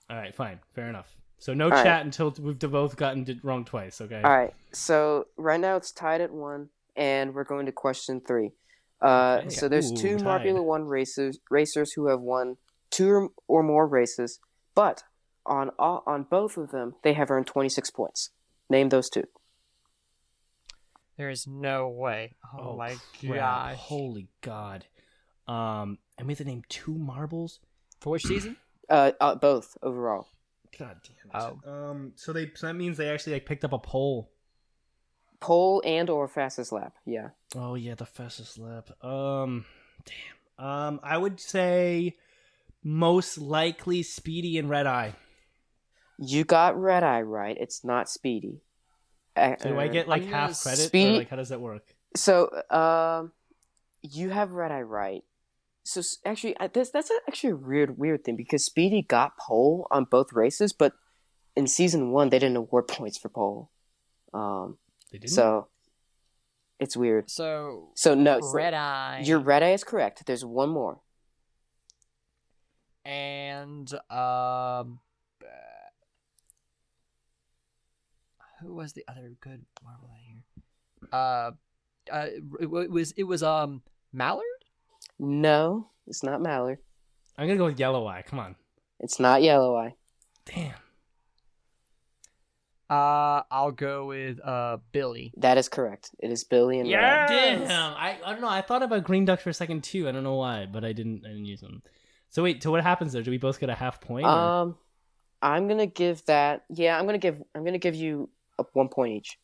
S2: All right, fine, fair enough. So no
S4: All
S2: chat
S4: right.
S2: until we've both gotten it wrong twice. Okay.
S4: All right. So right now it's tied at 1, and we're going to question 3.
S2: Okay.
S4: So there's
S2: Ooh,
S4: 2
S2: tied.
S4: Marbula 1 racers who have won 2 or more races, but on both of them they have earned 26 points. Name those 2.
S3: There is no way. Oh my
S2: crap.
S3: gosh.
S2: Holy God. I made the name 2 marbles.
S3: For which season?
S4: Both overall.
S2: God damn it. So that means they actually picked up a poll.
S4: Pole and or fastest lap. Yeah.
S2: Oh yeah, the fastest lap. Damn. I would say most likely Speedy and Red Eye.
S4: You got Red Eye right. It's not Speedy.
S2: So do I get
S3: I'm
S2: half
S3: gonna
S2: credit,
S4: Speedy-
S2: or how does that work?
S4: So, you have Red Eye right. So actually, that's actually a weird thing because Speedy got pole on both races, but in season 1 they didn't award points for pole.
S2: They didn't.
S4: So it's weird.
S3: So
S4: No,
S3: Red Eye.
S4: your Red Eye is correct. There's one more.
S3: And who was the other good marble here? It was Mallard.
S4: No, it's not Mallard.
S2: I'm gonna go with Yellow Eye. Come on.
S4: It's not Yellow Eye.
S2: Damn.
S3: I'll go with Billy.
S4: That is correct. It is Billy and Red Eye.
S2: Damn. I don't know. I thought about Green Duck for a second too. I don't know why, but I didn't use them. So wait, so what happens there? Do we both get a half point? Or?
S4: I'm gonna give that. Yeah, I'm gonna give you 1 point each.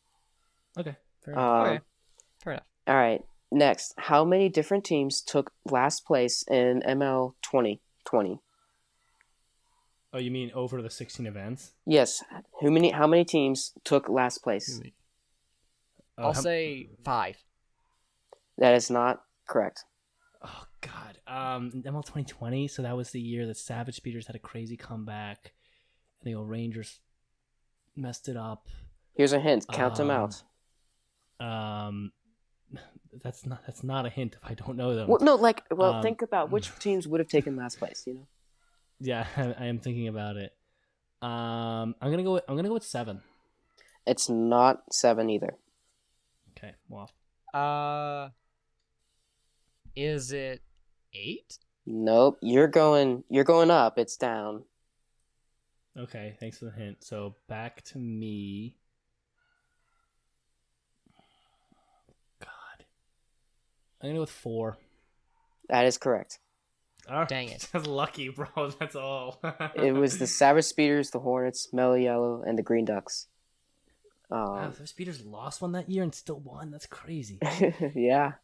S2: Okay. Fair enough.
S3: Okay. Fair enough.
S4: All right. Next, how many different teams took last place in ML 2020?
S2: Oh, you mean over the 16 events?
S4: Yes. How many teams took last place?
S3: I'll say 5.
S4: That is not correct.
S2: Oh God. ML 2020. So that was the year that Savage Speeders had a crazy comeback, and the old Rangers messed it up.
S4: Here's a hint. Count them out.
S2: That's not a hint if I don't know them.
S4: Well, no, think about which teams would have taken last place. You know.
S2: Yeah, I am thinking about it. I'm gonna go with 7.
S4: It's not 7 either.
S2: Okay, well.
S3: Is it 8?
S4: Nope. You're going up. It's down.
S2: Okay, thanks for the hint. So back to me. God, I'm gonna go with 4.
S4: That is correct.
S2: Oh,
S3: Dang it.
S2: That's lucky, bro. That's all.
S4: It was the Savage Speeders, the Hornets, Mellow Yellow, and the Green Ducks.
S2: Wow, the Speeders lost one that year and still won. That's crazy.
S4: Yeah.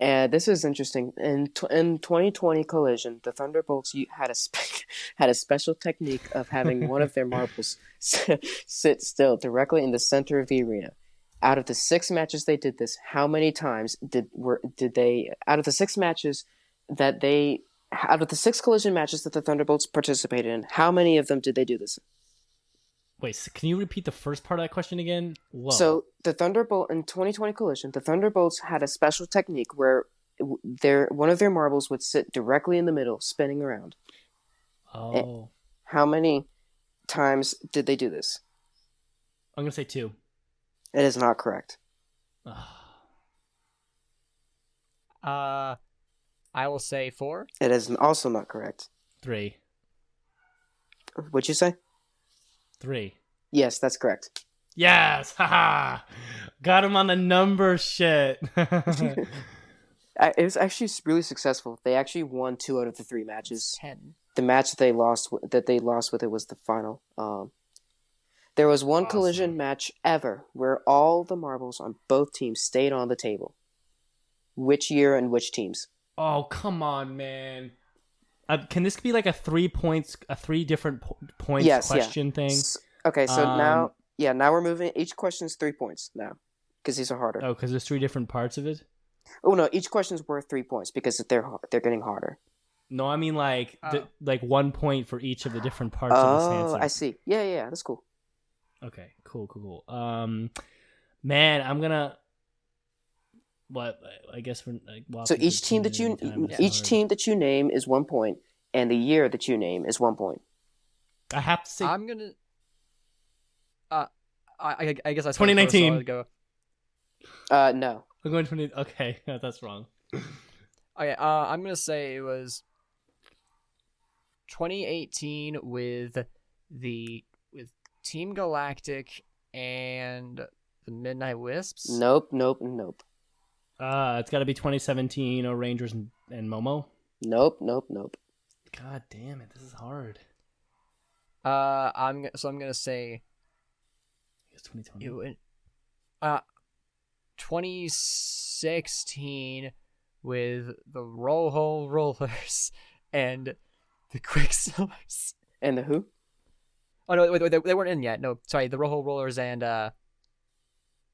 S4: And this is interesting. In 2020 Collision, the Thunderbolts had a special technique of having one of their marbles sit still directly in the center of the arena. Out of the 6 matches they did this, how many times did they? Out of the 6 Collision matches that the Thunderbolts participated in, how many of them did they do this?
S2: Wait, can you repeat the first part of that question again? Whoa.
S4: So the Thunderbolt in 2020 Collision, the Thunderbolts had a special technique where one of their marbles would sit directly in the middle, spinning around.
S2: Oh.
S4: And how many times did they do this?
S2: I'm gonna say 2.
S4: It is not correct.
S3: I will say 4.
S4: It is also not correct.
S2: 3.
S4: What'd you say?
S2: 3.
S4: Yes, that's correct.
S2: Yes, haha! Got him on the number shit.
S4: It was actually really successful. They actually won 2 out of the 3 matches.
S3: 10.
S4: The match that they lost with it was the final. There was one Collision match ever where all the marbles on both teams stayed on the table. Which year and which teams?
S2: Oh, come on, man. Can this be like a 3 different points question thing?
S4: Okay, so now we're moving. Each question is 3 points now, because these are harder.
S2: Oh, because there's 3 different parts of it?
S4: Oh no, each question is worth 3 points because they're getting harder.
S2: No, I mean like 1 point for each of the different parts of this answer.
S4: Oh, I see. Yeah, that's cool.
S2: Okay, cool. Man, I'm gonna. What? I guess we're like.
S4: So each team that you name is 1 point, and the year that you name is 1 point.
S2: I have to say.
S3: I'm gonna. I guess I
S2: 2019.
S3: Go.
S4: No.
S2: I'm going 20. Okay, that's wrong.
S3: Okay. I'm gonna say it was 2018 with Team Galactic and the Midnight Wisps.
S4: Nope.
S2: It's got to be 2017 or Rangers and Momo.
S4: Nope.
S2: God damn it, this is hard.
S3: I'm gonna say.
S2: It's 2020.
S3: 2016 with the Roll Rollers and the Quicksilvers.
S4: And the who?
S3: Oh no, wait, they weren't in yet. No, sorry, the Roll Rollers and the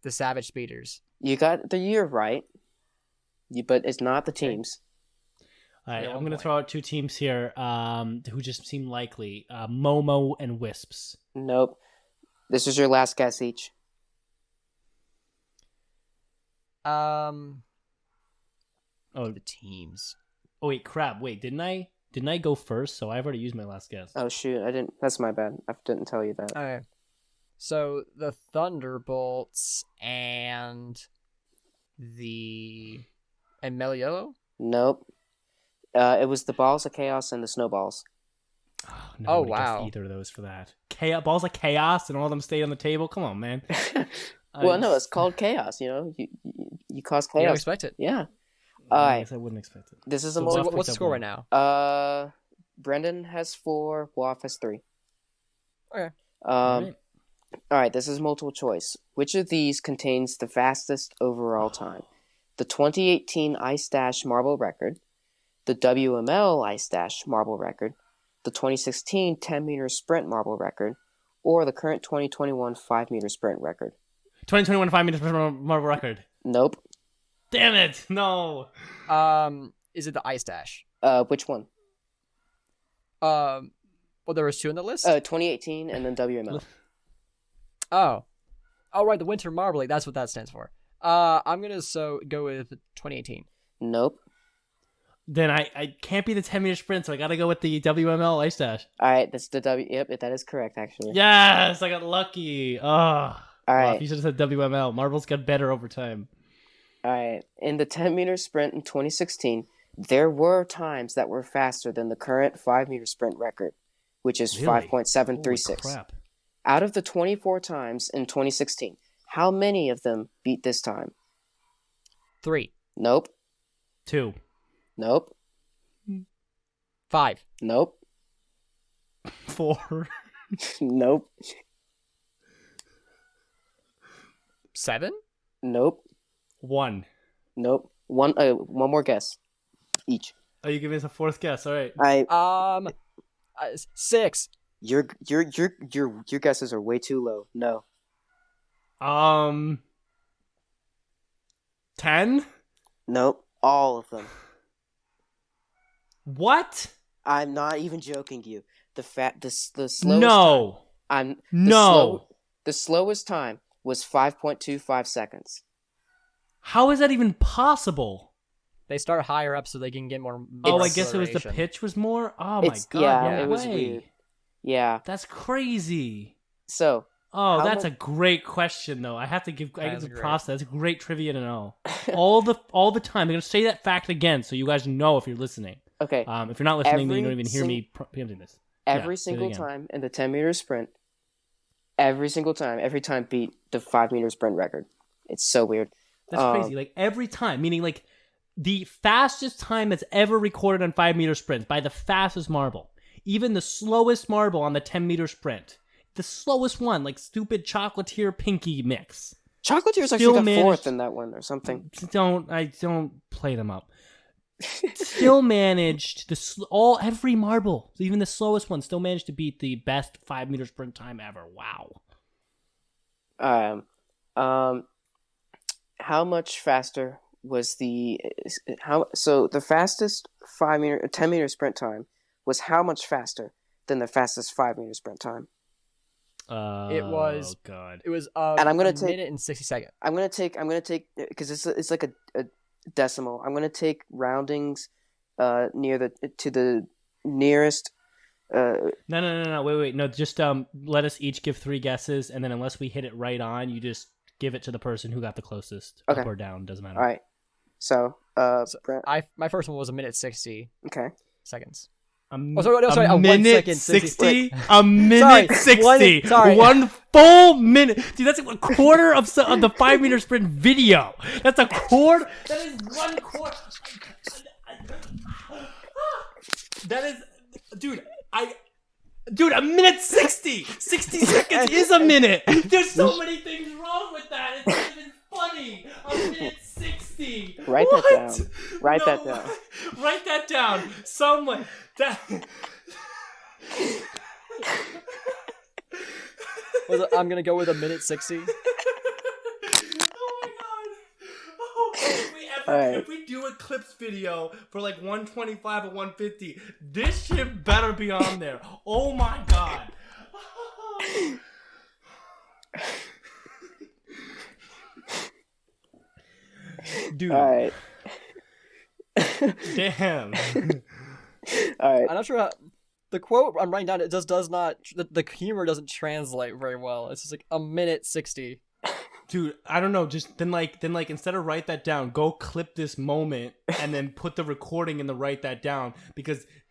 S3: Savage Speeders.
S4: You got the year right, but it's not the teams.
S2: All right, I'm going to throw out 2 teams here who just seem likely. Momo and Wisps.
S4: Nope. This is your last guess each.
S3: Oh, the teams.
S2: Oh wait, crap! Wait, didn't I go first? So I've already used my last guess.
S4: Oh shoot, I didn't. That's my bad. I didn't tell you that.
S3: Okay. So the Thunderbolts and Melio?
S4: Nope. It was the Balls of Chaos and the Snowballs.
S2: Oh wow! Either of those for that. Balls of Chaos and all of them stayed on the table. Come on, man.
S4: Well, no, it's called chaos. You know, you cause chaos.
S3: You don't expect it.
S4: Yeah.
S2: I guess I wouldn't expect it.
S4: This is
S3: so what's the score right now?
S4: Brendan has 4. Wof has 3.
S3: Okay.
S4: All right. This is multiple choice. Which of these contains the fastest overall time? The 2018 Ice Dash Marble record, the WML Ice Dash Marble record, the 2016 10-meter sprint marble record, or the current 2021 5-meter sprint record.
S2: 2021 5-meter sprint marble record.
S4: Nope.
S2: Damn it! No.
S3: Is it the Ice Dash?
S4: Which one?
S3: Well, there was 2 on the list.
S4: 2018 and then WML.
S3: Oh, right, the Winter Marble League. That's what that stands for. I'm gonna go with 2018.
S4: Nope.
S2: Then I can't be the 10-meter sprint, so I gotta go with the WML Ice Dash.
S4: All right, that's the W. Yep, that is correct actually.
S2: Yes, I got lucky. Oh,
S4: All right.
S2: you should have said WML. Marbles got better over time.
S4: All right. In the 10-meter sprint in 2016, there were times that were faster than the current 5-meter sprint record, which is
S2: Really?
S4: 5.736.
S2: Holy crap.
S4: Out of the 24 times in 2016, how many of them beat this time?
S3: 3,
S4: Nope.
S2: 2.
S4: Nope.
S3: 5,
S4: Nope.
S2: 4.
S4: Nope.
S3: 7.
S4: Nope.
S2: 1.
S4: Nope. One more guess each.
S2: Oh, you give me a fourth guess. All right.
S3: 6.
S4: Your guesses are way too low. No.
S2: 10?
S4: Nope. All of them.
S2: What?
S4: I'm not even joking you. The slowest
S2: No.
S4: the slowest time was 5.25 seconds.
S2: How is that even possible?
S3: They start higher up so they can get more.
S2: Oh, I
S3: more
S2: guess it was the
S3: acceleration.
S2: pitch was more? Oh my
S4: It's-
S2: god.
S4: yeah,
S2: no
S4: it was
S2: way.
S4: weird. Yeah.
S2: That's crazy.
S4: So,
S2: Oh,
S4: How
S2: that's
S4: mu-
S2: a great question though. I have to give
S3: That is
S2: the
S3: great.
S2: props. That's great trivia to know. all the time. I'm gonna say that fact again so you guys know if you're listening.
S4: okay,
S2: If you're not listening, then you don't
S4: Every
S2: even hear me preempting this.
S4: every
S2: yeah, say it
S4: single
S2: again.
S4: time in the 10-meter sprint, every time beat the 5-meter sprint record. It's so weird.
S2: That's crazy. Like every time, meaning like the fastest time that's ever recorded on 5-meter sprints by the fastest marble. Even the slowest marble on the 10-meter sprint. The slowest one, like stupid chocolatier pinky mix.
S4: Chocolatiers
S2: Still
S4: actually got
S2: managed-
S4: fourth in that one or something.
S2: I don't play them up. Still managed every marble, even the slowest one, still managed to beat the best 5-meter sprint time ever. Wow.
S4: How much faster was the fastest 10-meter sprint time was how much faster than the fastest 5-meter sprint time?
S3: It was-
S2: Oh god.
S3: It was
S4: And I'm gonna
S3: a
S4: take-
S3: minute and 60 seconds.
S4: I'm gonna take because it's like a decimal. I'm gonna take roundings to the nearest.
S2: No. Wait. No, just let us each give 3 guesses, and then unless we hit it right on, you just give it to the person who got the closest.
S4: Okay.
S2: Up or down, doesn't matter.
S4: All right. So, Brent,
S3: My first one was a minute 60
S4: okay.
S3: seconds.
S2: A
S3: a 1
S2: minute
S3: second,
S2: 60? A minute
S3: Sorry,
S2: 60.
S3: sorry.
S2: 1 full minute. Dude, that's a quarter of the 5-meter sprint video. That's a quarter. That is 1 quarter. That is, dude, a minute 60. 60 seconds is a minute. There's so many things wrong with that. It's not even funny. A minute 60.
S4: Write
S2: What?
S4: that down. Write that down.
S2: Write that down. Someone.
S3: I'm gonna go with a minute 60.
S2: Oh my god. Oh,
S4: Alright.
S2: if we do a clips video for like 125 or 150, this shit better be on there. Oh my god. Dude.
S4: All right.
S2: Damn.
S4: All right.
S3: I'm not sure how. The quote I'm writing down, it just does not. The humor doesn't translate very well. It's just like a minute 60.
S2: Dude, I don't know. Just then instead of write that down, go clip this moment and then put the recording in the write that down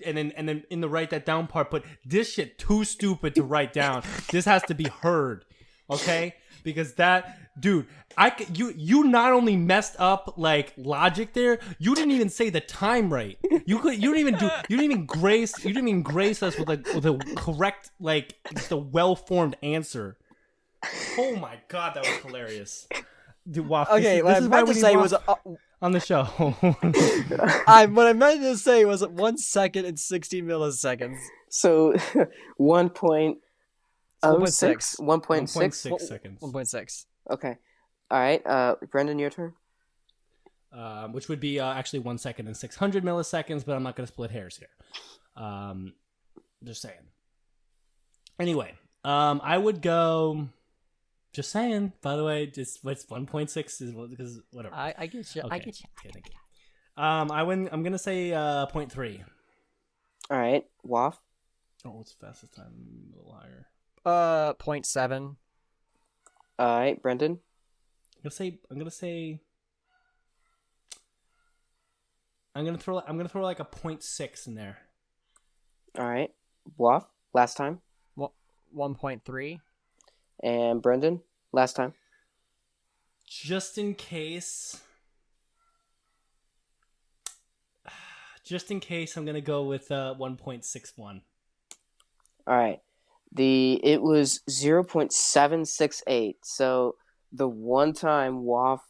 S2: and then in the write that down part, put this shit too stupid to write down. This has to be heard, okay? Because that, dude, you not only messed up like logic there, you didn't even say the time right. You didn't even grace us with a correct, like, just a well formed answer. Oh my god, that was hilarious. Dude, Wof,
S3: Okay,
S2: this
S3: what I
S2: is why
S3: meant
S2: we
S3: to
S2: need
S3: say
S2: Wof
S3: was
S2: on the show.
S3: what I meant to say was 1 second and 60 milliseconds.
S4: So 1.06.
S3: 1.6.
S4: 1.6.
S2: 1.6 seconds.
S3: 1.6.
S4: Okay. All right. Brendan, your turn.
S2: Which would be actually 1 second and 600 milliseconds, but I'm not going to split hairs here. Just saying. Anyway, I would go. Just saying. By the way, just what's 1.6 is because whatever.
S3: I get you. I
S2: Okay.
S3: get you.
S2: Okay, thank you. I win. I'm gonna say 0.3.
S4: All right, Wof.
S2: Oh, what's fastest time? A little higher.
S3: 0.7.
S4: All right, Brendan.
S2: I'm gonna throw like a 0.6 in there.
S4: All right, Wof. Last time.
S3: 1.3.
S4: And Brendan. Last time.
S2: Just in case, I'm gonna go with 1.61.
S4: All right. It was 0.768. So the one time Wof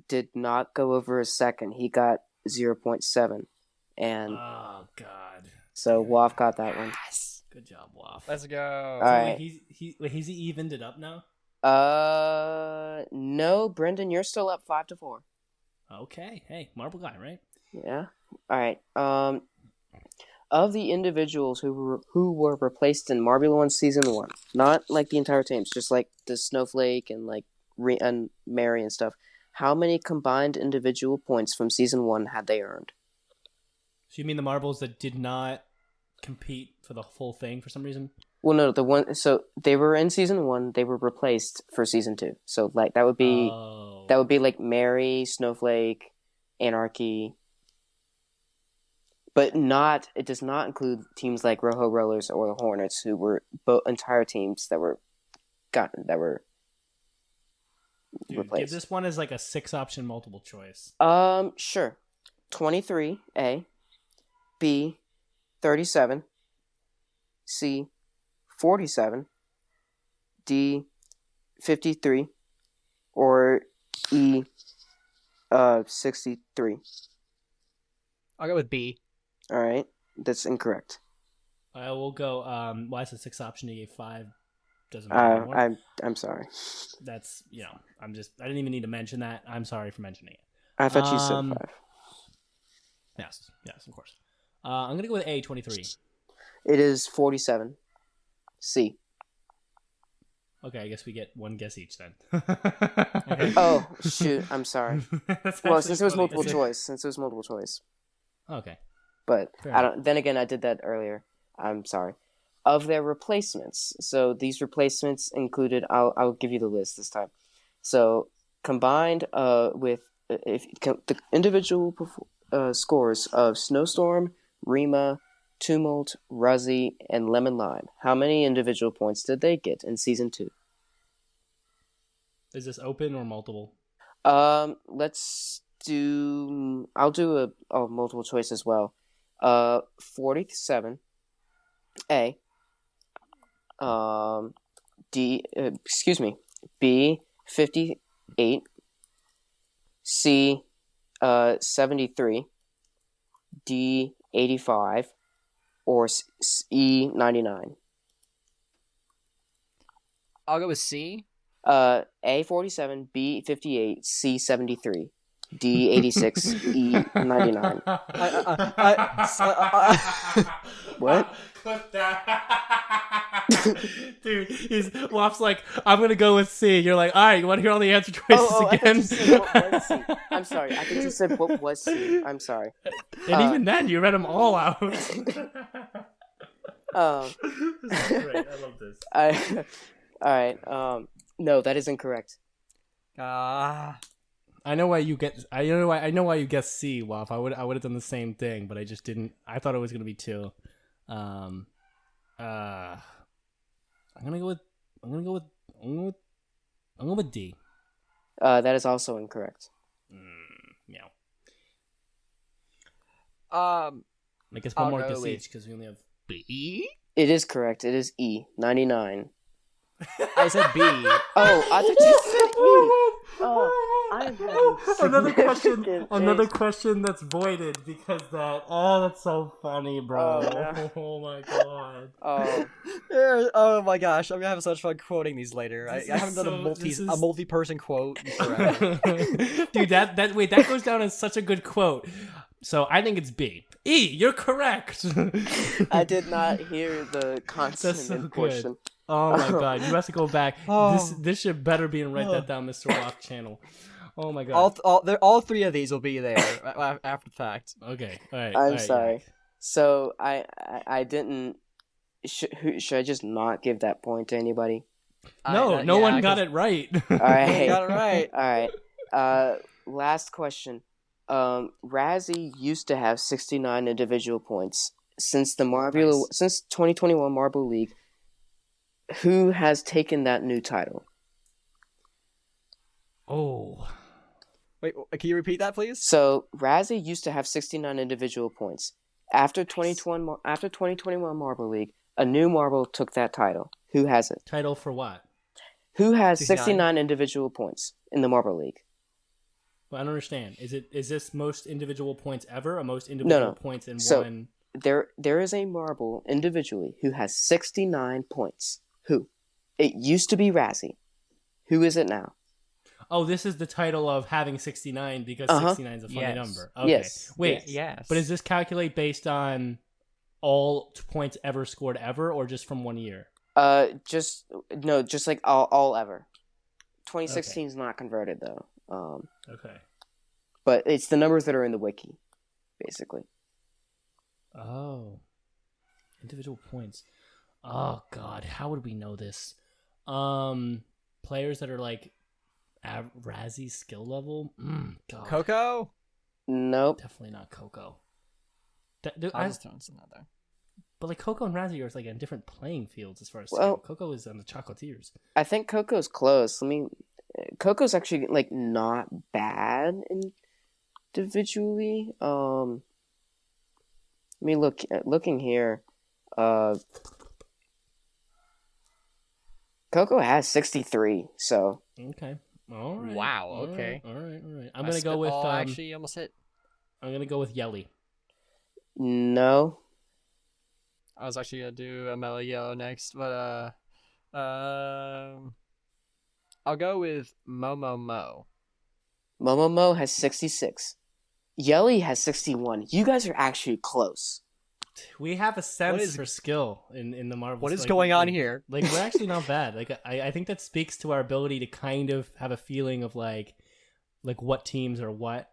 S4: did not go over a second, he got 0.7. And
S2: Oh God.
S4: so Wof got that one.
S2: Good job, Wof.
S3: Let's go.
S4: All right.
S2: He's evened it up now.
S4: No, Brendan, you're still up 5-4.
S2: Okay. Hey, marble guy, right?
S4: Yeah. All right. Of the individuals who were replaced in Marble 1 Season 1, not like the entire teams, just like the Snowflake and like and Mary and stuff, how many combined individual points from Season 1 had they earned?
S2: So you mean the marbles that did not compete for the full thing for some reason?
S4: Well, no, so they were in Season 1, they were replaced for Season 2. So like that would be like Mary, Snowflake, Anarchy. But it does not include teams like Rojo Rollers or the Hornets, who were both entire teams that were replaced.
S2: Give this one as like a 6-option multiple choice.
S4: Sure. 23, A. B, 37. C, 47. D, 53. Or E, 63.
S3: I'll go with B.
S4: All right, that's incorrect.
S2: I will go. Why is the 6th option? You gave 5. Doesn't matter anymore.
S4: I'm sorry.
S2: That's I didn't even need to mention that. I'm sorry for mentioning it.
S4: I thought you said 5.
S2: Yes, of course. I'm gonna go with A, 23.
S4: It is 47. C.
S2: Okay, I guess we get one guess each then.
S3: Okay.
S4: Oh shoot! I'm sorry. Well, since it was multiple
S2: funny.
S4: choice.
S2: Okay.
S4: But
S2: Fair
S4: I don't. Then again, I did that earlier. I'm sorry. Of their replacements, so these replacements included. I'll give you the list this time. So combined with the individual scores of Snowstorm, Rima, Tumult, Ruzzy, and Lemon Lime. How many individual points did they get in Season 2?
S2: Is this open or multiple?
S4: Let's do. I'll do a multiple choice as well. 47. A. D. Excuse me. B. 58. C. 73. D. 85. Or E. 99.
S3: I'll go with C.
S4: A. 47. B. 58. C. 73. D. 86. E. 99. What?
S2: Clip that. Dude, Wof's like, I'm gonna go with C. You're like, alright, you wanna hear all the answer choices again?
S4: I thought you said what was C. I'm sorry. I think you said what was C. I'm sorry.
S2: And even then, you read them all out. This is great. I love this.
S4: Alright. No, that is incorrect.
S3: Ah.
S2: I know why you get. I know why you guessed C, Wof. I would have done the same thing, but I just didn't. I thought it was gonna be 2. I'm gonna go with D.
S4: That is also incorrect.
S2: Yeah.
S3: I
S2: I guess one
S3: I'll
S2: more
S3: go
S2: guess
S3: with
S2: each because we only have B.
S4: It is correct. It is E. 99.
S3: I said B.
S4: Oh, I thought you said E. Oh, I'm having
S2: Another question that's voided because that. Oh, that's so funny, bro.
S4: Oh, yeah.
S2: Oh my god.
S3: Oh my gosh, I'm gonna have such fun quoting these later. I haven't done a multi-person quote forever.
S2: Dude, that goes down as such a good quote. So I think it's B. E, you're correct.
S4: I did not hear the consonant
S2: so
S4: portion.
S2: Oh my god, you have to go back. This should better be and write that down, Mr. Wof channel. Oh my god.
S3: All three of these will be there after the fact.
S2: Okay, all right.
S4: I'm sorry. So I didn't. Should I just not give that point to anybody?
S2: No one got it right.
S4: All right,
S3: got it right.
S4: All right. Last question. Razzie used to have 69 individual points. Since 2021 Marble League, who has taken that new title?
S2: Oh.
S3: Wait, can you repeat that, please?
S4: So Razzie used to have 69 individual points. After 2021 Marble League, a new marble took that title. Who has it?
S2: Title for what?
S4: Who has 69 individual points in the Marble League?
S2: Well, I don't understand. Is this most individual points ever, or most individual points in one?
S4: There is a marble individually who has 69 points. Who? It used to be Razzie. Who is it now?
S2: Oh, this is the title of having 69 because 69 is a funny number. Okay.
S4: Yes.
S2: Wait.
S3: Yes.
S2: But is this calculate based on all points ever scored ever, or just from 1 year?
S4: Just like all ever. 2016 is not converted though.
S2: Okay.
S4: But it's the numbers that are in the wiki, basically.
S2: Oh. Individual points. Oh god, how would we know this? Players that are like Razzie skill level? God.
S3: Coco?
S4: Nope.
S2: Definitely not Coco.
S3: I was throwing some out there.
S2: But like Coco and Razzie are like in different playing fields as far as skill. Coco is on the Chocolatiers.
S4: I think Coco's close. Coco's actually like not bad individually. Looking here, Coco has 63. So
S2: okay, all right.
S3: Wow. Okay.
S2: All right. I'm gonna go with.
S3: Actually, almost hit.
S2: I'm gonna go with Yelly.
S4: No.
S3: I was actually gonna do a Mellow Yellow next, but I'll go with Momo.
S4: Momo has 66. Yelly has 61. You guys are actually close.
S2: We have a sense for skill in the Marvel.
S3: What is going on here?
S2: Like we're actually not bad. Like I think that speaks to our ability to kind of have a feeling of like what teams are what.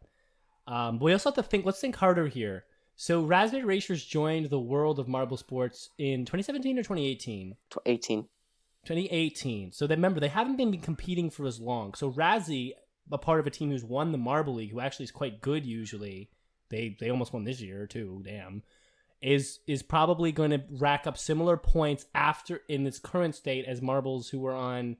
S2: But we also have to think. Let's think harder here. So Raspberry Racers joined the world of marble sports in 2017 or 2018? 2018. So remember, they haven't been competing for as long. So Razzie, a part of a team who's won the Marble League, who actually is quite good usually, they almost won this year too, damn, is probably going to rack up similar points after in its current state as Marbles who were on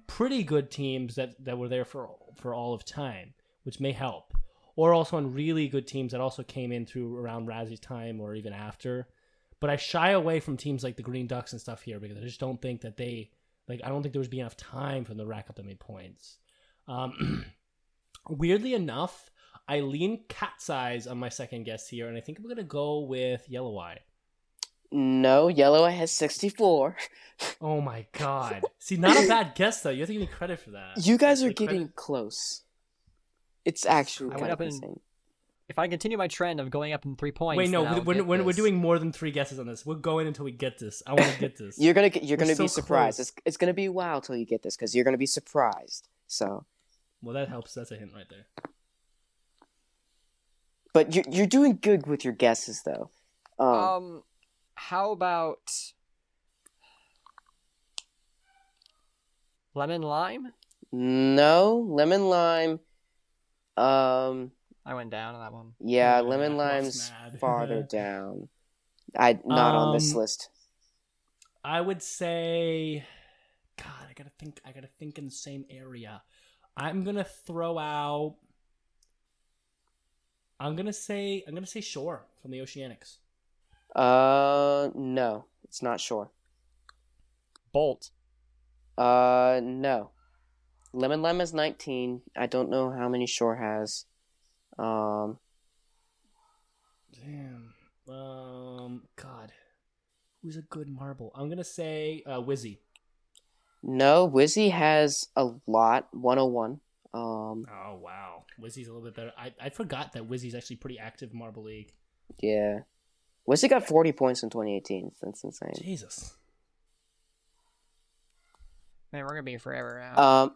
S2: pretty good teams that were there for all of time, which may help. Or also on really good teams that also came in through around Razzie's time or even after. But I shy away from teams like the Green Ducks and stuff here because I just don't think that I don't think there would be enough time for them to rack up that many points. Weirdly enough, I lean Cat's Eyes on my second guess here, and I think I'm going to go with Yellow Eye.
S4: No, Yellow Eye has 64.
S2: Oh my god. See, not a bad guess, though. You have to give me credit for that.
S4: You guys are getting close. It's actually
S3: kind of insane. If I continue my trend of going up in 3 points,
S2: wait, no, we're doing more than 3 guesses on this. We're going until we get this. I want to get this.
S4: You're gonna be surprised. It's gonna be a while till you get this because you're gonna be surprised. So,
S2: well, that helps. That's a hint right there.
S4: But you're doing good with your guesses, though.
S3: How about Lemon Lime?
S4: No, Lemon Lime.
S3: I went down on that one.
S4: Yeah, Lemon Lime's farther down. Not on this list.
S2: I would say, God, I gotta think in the same area. I'm gonna throw out. I'm gonna say Shore from the Oceanics.
S4: No, it's not Shore.
S3: Bolt.
S4: No. Lemon Lime is 19. I don't know how many Shore has.
S2: Damn. God. Who's a good marble? I'm gonna say Wizzy.
S4: No, Wizzy has a lot. 101.
S2: Oh wow, Wizzy's a little bit better. I forgot that Wizzy's actually pretty active in Marble League.
S4: Yeah, Wizzy got 40 points in 2018. That's insane.
S2: Jesus.
S3: Man, we're gonna be forever now.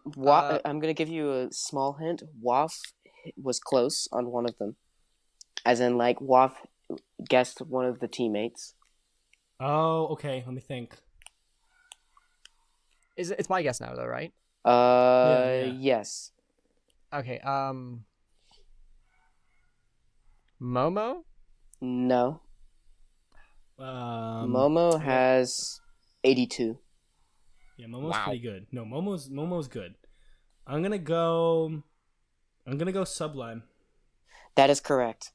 S4: I'm gonna give you a small hint. Wof was close on one of them, as in like Wof guessed one of the teammates.
S2: Oh, okay. Let me think.
S3: It's my guess now, though, right?
S2: Yeah.
S4: Yes.
S3: Okay. Momo.
S4: No. Momo
S2: yeah.
S4: has 82.
S2: Yeah, Momo's pretty good. No, Momo's good. I'm gonna go Sublime.
S4: That is correct.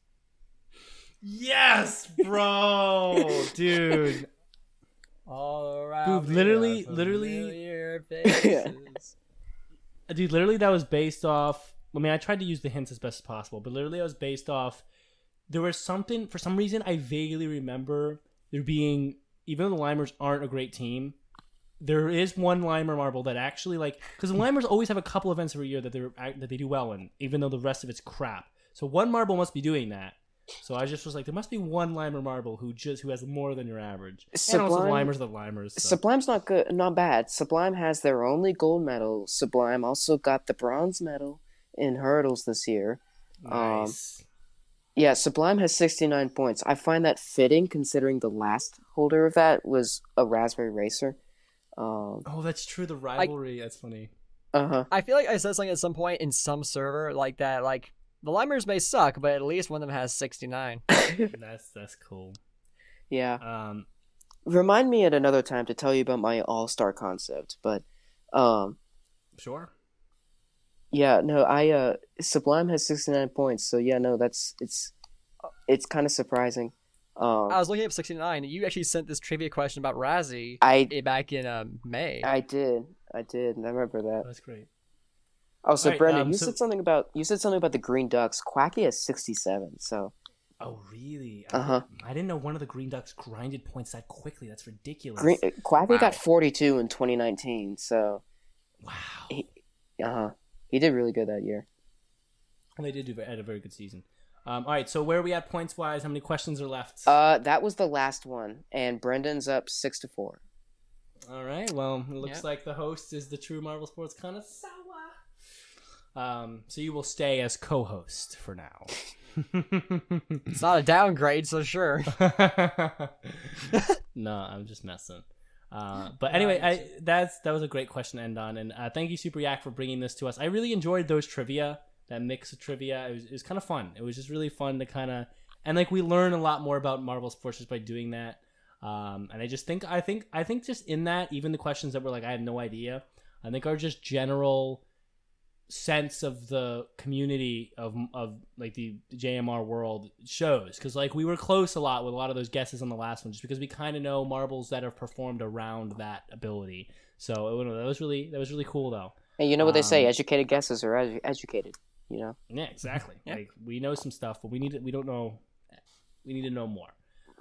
S2: Yes, bro, dude.
S3: All around.
S2: Dude, literally, dude, literally, that was based off. I mean, I tried to use the hints as best as possible, but literally, I was based off. There was something for some reason I vaguely remember there being, even though the Limers aren't a great team, there is one Limer marble that actually because the Limers always have a couple events every year that they do well in, even though the rest of it's crap. So one marble must be doing that. So I just was like, there must be one Limer marble who has more than your average.
S4: Sublime,
S2: and also the Limers are the Limers. So.
S4: Sublime's not bad. Sublime has their only gold medal. Sublime also got the bronze medal in hurdles this year.
S2: Nice.
S4: Yeah, Sublime has 69 points. I find that fitting considering the last holder of that was a Raspberry Racer.
S2: Oh, that's true. The rivalry. That's funny.
S3: I feel like I said something at some point in some server like that. Like the Limers may suck, but at least one of them has 69.
S2: That's cool.
S4: Yeah. Remind me at another time to tell you about my all-star concept, but
S2: sure.
S4: Yeah, no, Sublime has 69 points, so yeah, no, it's kind of surprising.
S3: I was looking up 69. You actually sent this trivia question about Razzie back in May.
S4: I did, and I remember that.
S2: That's great.
S4: Oh, so right, Brendan, you said something about the Green Ducks. Quacky has 67, so.
S2: Oh, really?
S4: I
S2: didn't know one of the Green Ducks grinded points that quickly. That's ridiculous.
S4: Quacky got 42 in 2019, so.
S2: Wow.
S4: He did really good that year.
S2: And they had a very good season. All right, so where are we at points wise? How many questions are left?
S4: That was the last one, and Brendan's up 6-4.
S2: All right. Well, it looks like the host is the true Marvel Sports connoisseur. So you will stay as co-host for now.
S3: It's not a downgrade, so sure.
S2: No, I'm just messing. But anyway, that was a great question to end on, and thank you, Super Yak, for bringing this to us. I really enjoyed those trivia, that mix of trivia. It was kind of fun. It was just really fun to kind of, and we learn a lot more about Marvel Sports just by doing that. And I think just in that, even the questions that were I had no idea, I think are just general sense of the community of the JMR world shows, because we were close a lot with a lot of those guesses on the last one, just because we kind of know marbles that have performed around that ability. So that was really cool though.
S4: And you know what they say, educated guesses are educated, you know.
S2: Yeah, exactly. Yeah. We know some stuff, but we need to know more.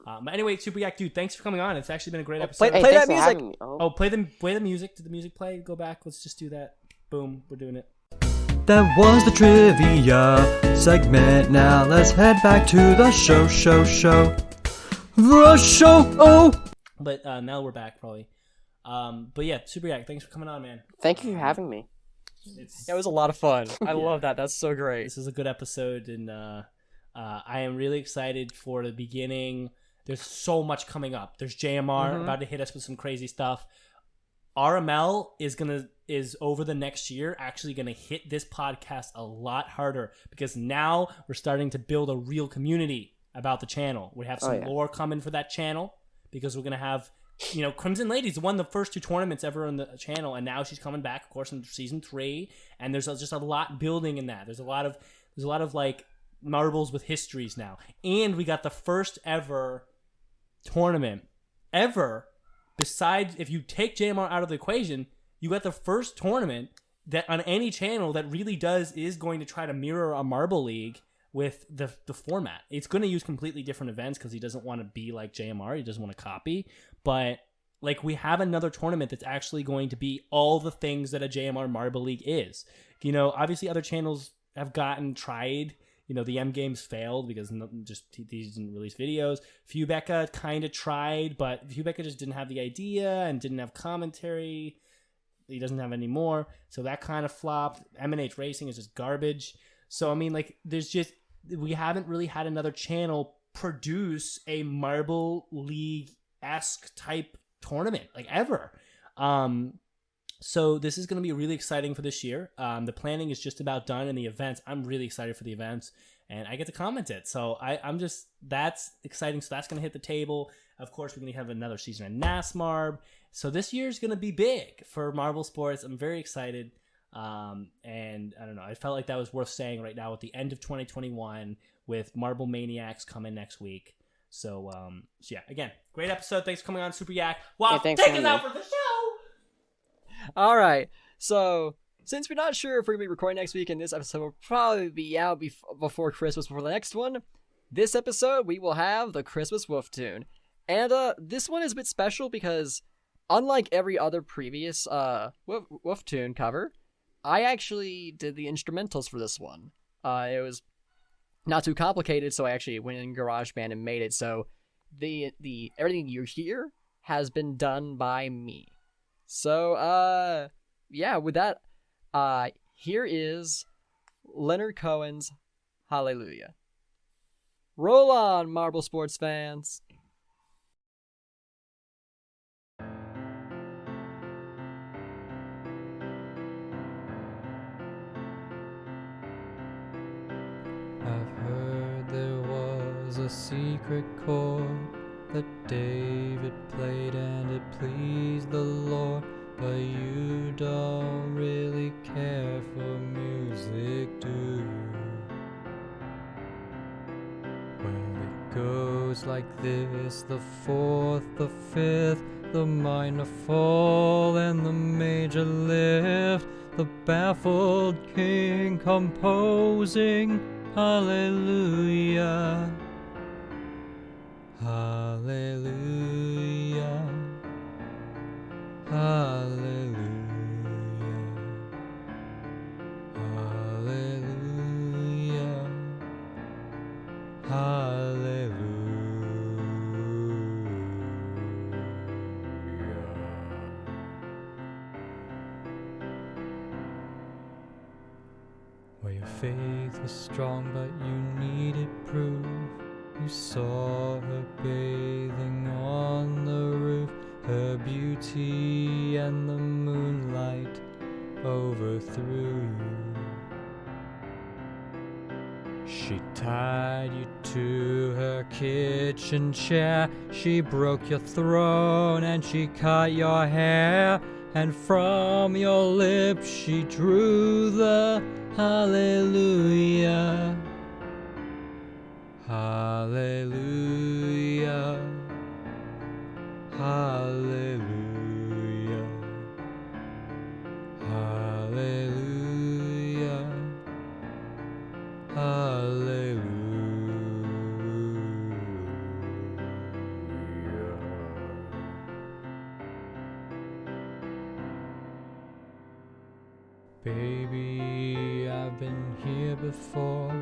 S2: But anyway, Super Yak, dude, thanks for coming on. It's actually been a great episode.
S3: Play that music.
S2: Play the music. Did the music play? Go back. Let's just do that. Boom. We're doing it.
S5: That was the trivia segment. Now let's head back to the show. The show. Oh.
S2: But now we're back, probably. But yeah, Super Yak, thanks for coming on, man.
S4: Thank you for having me.
S3: It was a lot of fun. I love that. That's so great.
S2: This is a good episode, and I am really excited for the beginning. There's so much coming up. There's JMR about to hit us with some crazy stuff. RML is over the next year actually gonna hit this podcast a lot harder, because now we're starting to build a real community about the channel. We have some lore coming for that channel, because we're gonna have, Crimson Ladies won the first 2 tournaments ever on the channel, and now she's coming back, of course, in season 3. And there's just a lot building in that. There's a lot of marbles with histories now, and we got the first ever tournament ever. Besides, if you take JMR out of the equation, you got the first tournament that on any channel that really is going to try to mirror a Marble League with the format. It's going to use completely different events because he doesn't want to be like JMR. He doesn't want to copy. But we have another tournament that's actually going to be all the things that a JMR Marble League is. Obviously other channels have tried. The M games failed because these didn't release videos. Fubeka kind of tried, but Fubeka just didn't have the idea and didn't have commentary. He doesn't have any more, so that kind of flopped. M&H Racing is just garbage. So I mean, like, we haven't really had another channel produce a Marble League-esque type tournament, like, ever. So this is going to be really exciting for this year. The planning is just about done, and the events, I'm really excited for the events, and I get to comment it. So that's exciting. So that's going to hit the table. Of course, we're going to have another season of NASMARB. So this year is going to be big for Marble Sports. I'm very excited. And I don't know, I felt like that was worth saying right now at the end of 2021 with Marble Maniacs coming next week. So yeah, again, great episode. Thanks for coming on, Super Yak. Wow,
S4: thanks
S2: take
S4: for
S2: us out for the show.
S3: All right. So, since we're not sure if we're going to be recording next week, and this episode will probably be out before Christmas, before the next one, this episode we will have the Christmas Wof Tune. And this one is a bit special because, unlike every other previous Wof Tune cover, I actually did the instrumentals for this one. It was not too complicated, so I actually went in GarageBand and made it. So, the everything you hear has been done by me. So, yeah, with that, here is Leonard Cohen's Hallelujah. Roll on, Marble Sports fans.
S5: I've heard there was a secret chord that David played and it pleased the Lord, but you don't really care for music, do you? Well, it goes like this: the fourth, the fifth, the minor fall, and the major lift, the baffled king composing Hallelujah. Hallelujah, hallelujah, hallelujah, hallelujah. Well, your faith was strong, but you needed proof. You saw her bathing on the roof, her beauty and the moonlight overthrew you. She tied you to her kitchen chair, she broke your throne and she cut your hair, and from your lips she drew the Hallelujah. Hallelujah, hallelujah, hallelujah, hallelujah. Baby, I've been here before.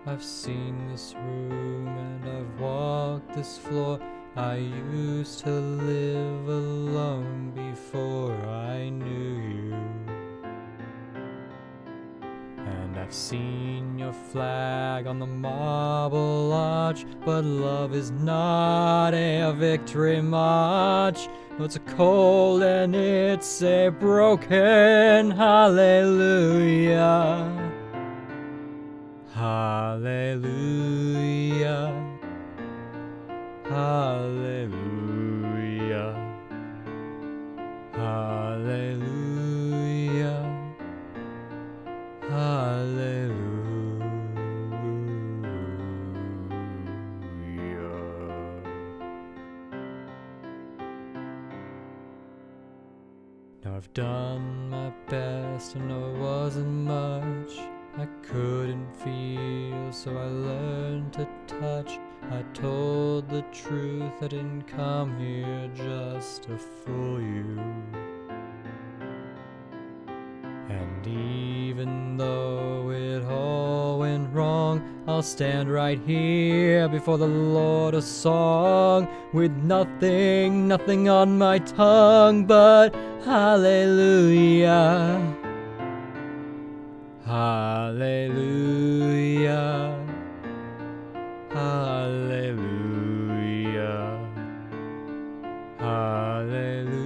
S5: I've seen this room and I've walked this floor. I used to live alone before I knew you. And I've seen your flag on the marble arch, but love is not a victory march. No, it's a cold and it's a broken hallelujah. Hallelujah, hallelujah, hallelujah, hallelujah. Now I've done my best and know it wasn't much. I couldn't feel, so I learned to touch. I told the truth, I didn't come here just to fool you. And even though it all went wrong, I'll stand right here before the Lord a song, with nothing on my tongue but hallelujah. Hallelujah. Hallelujah. Hallelujah.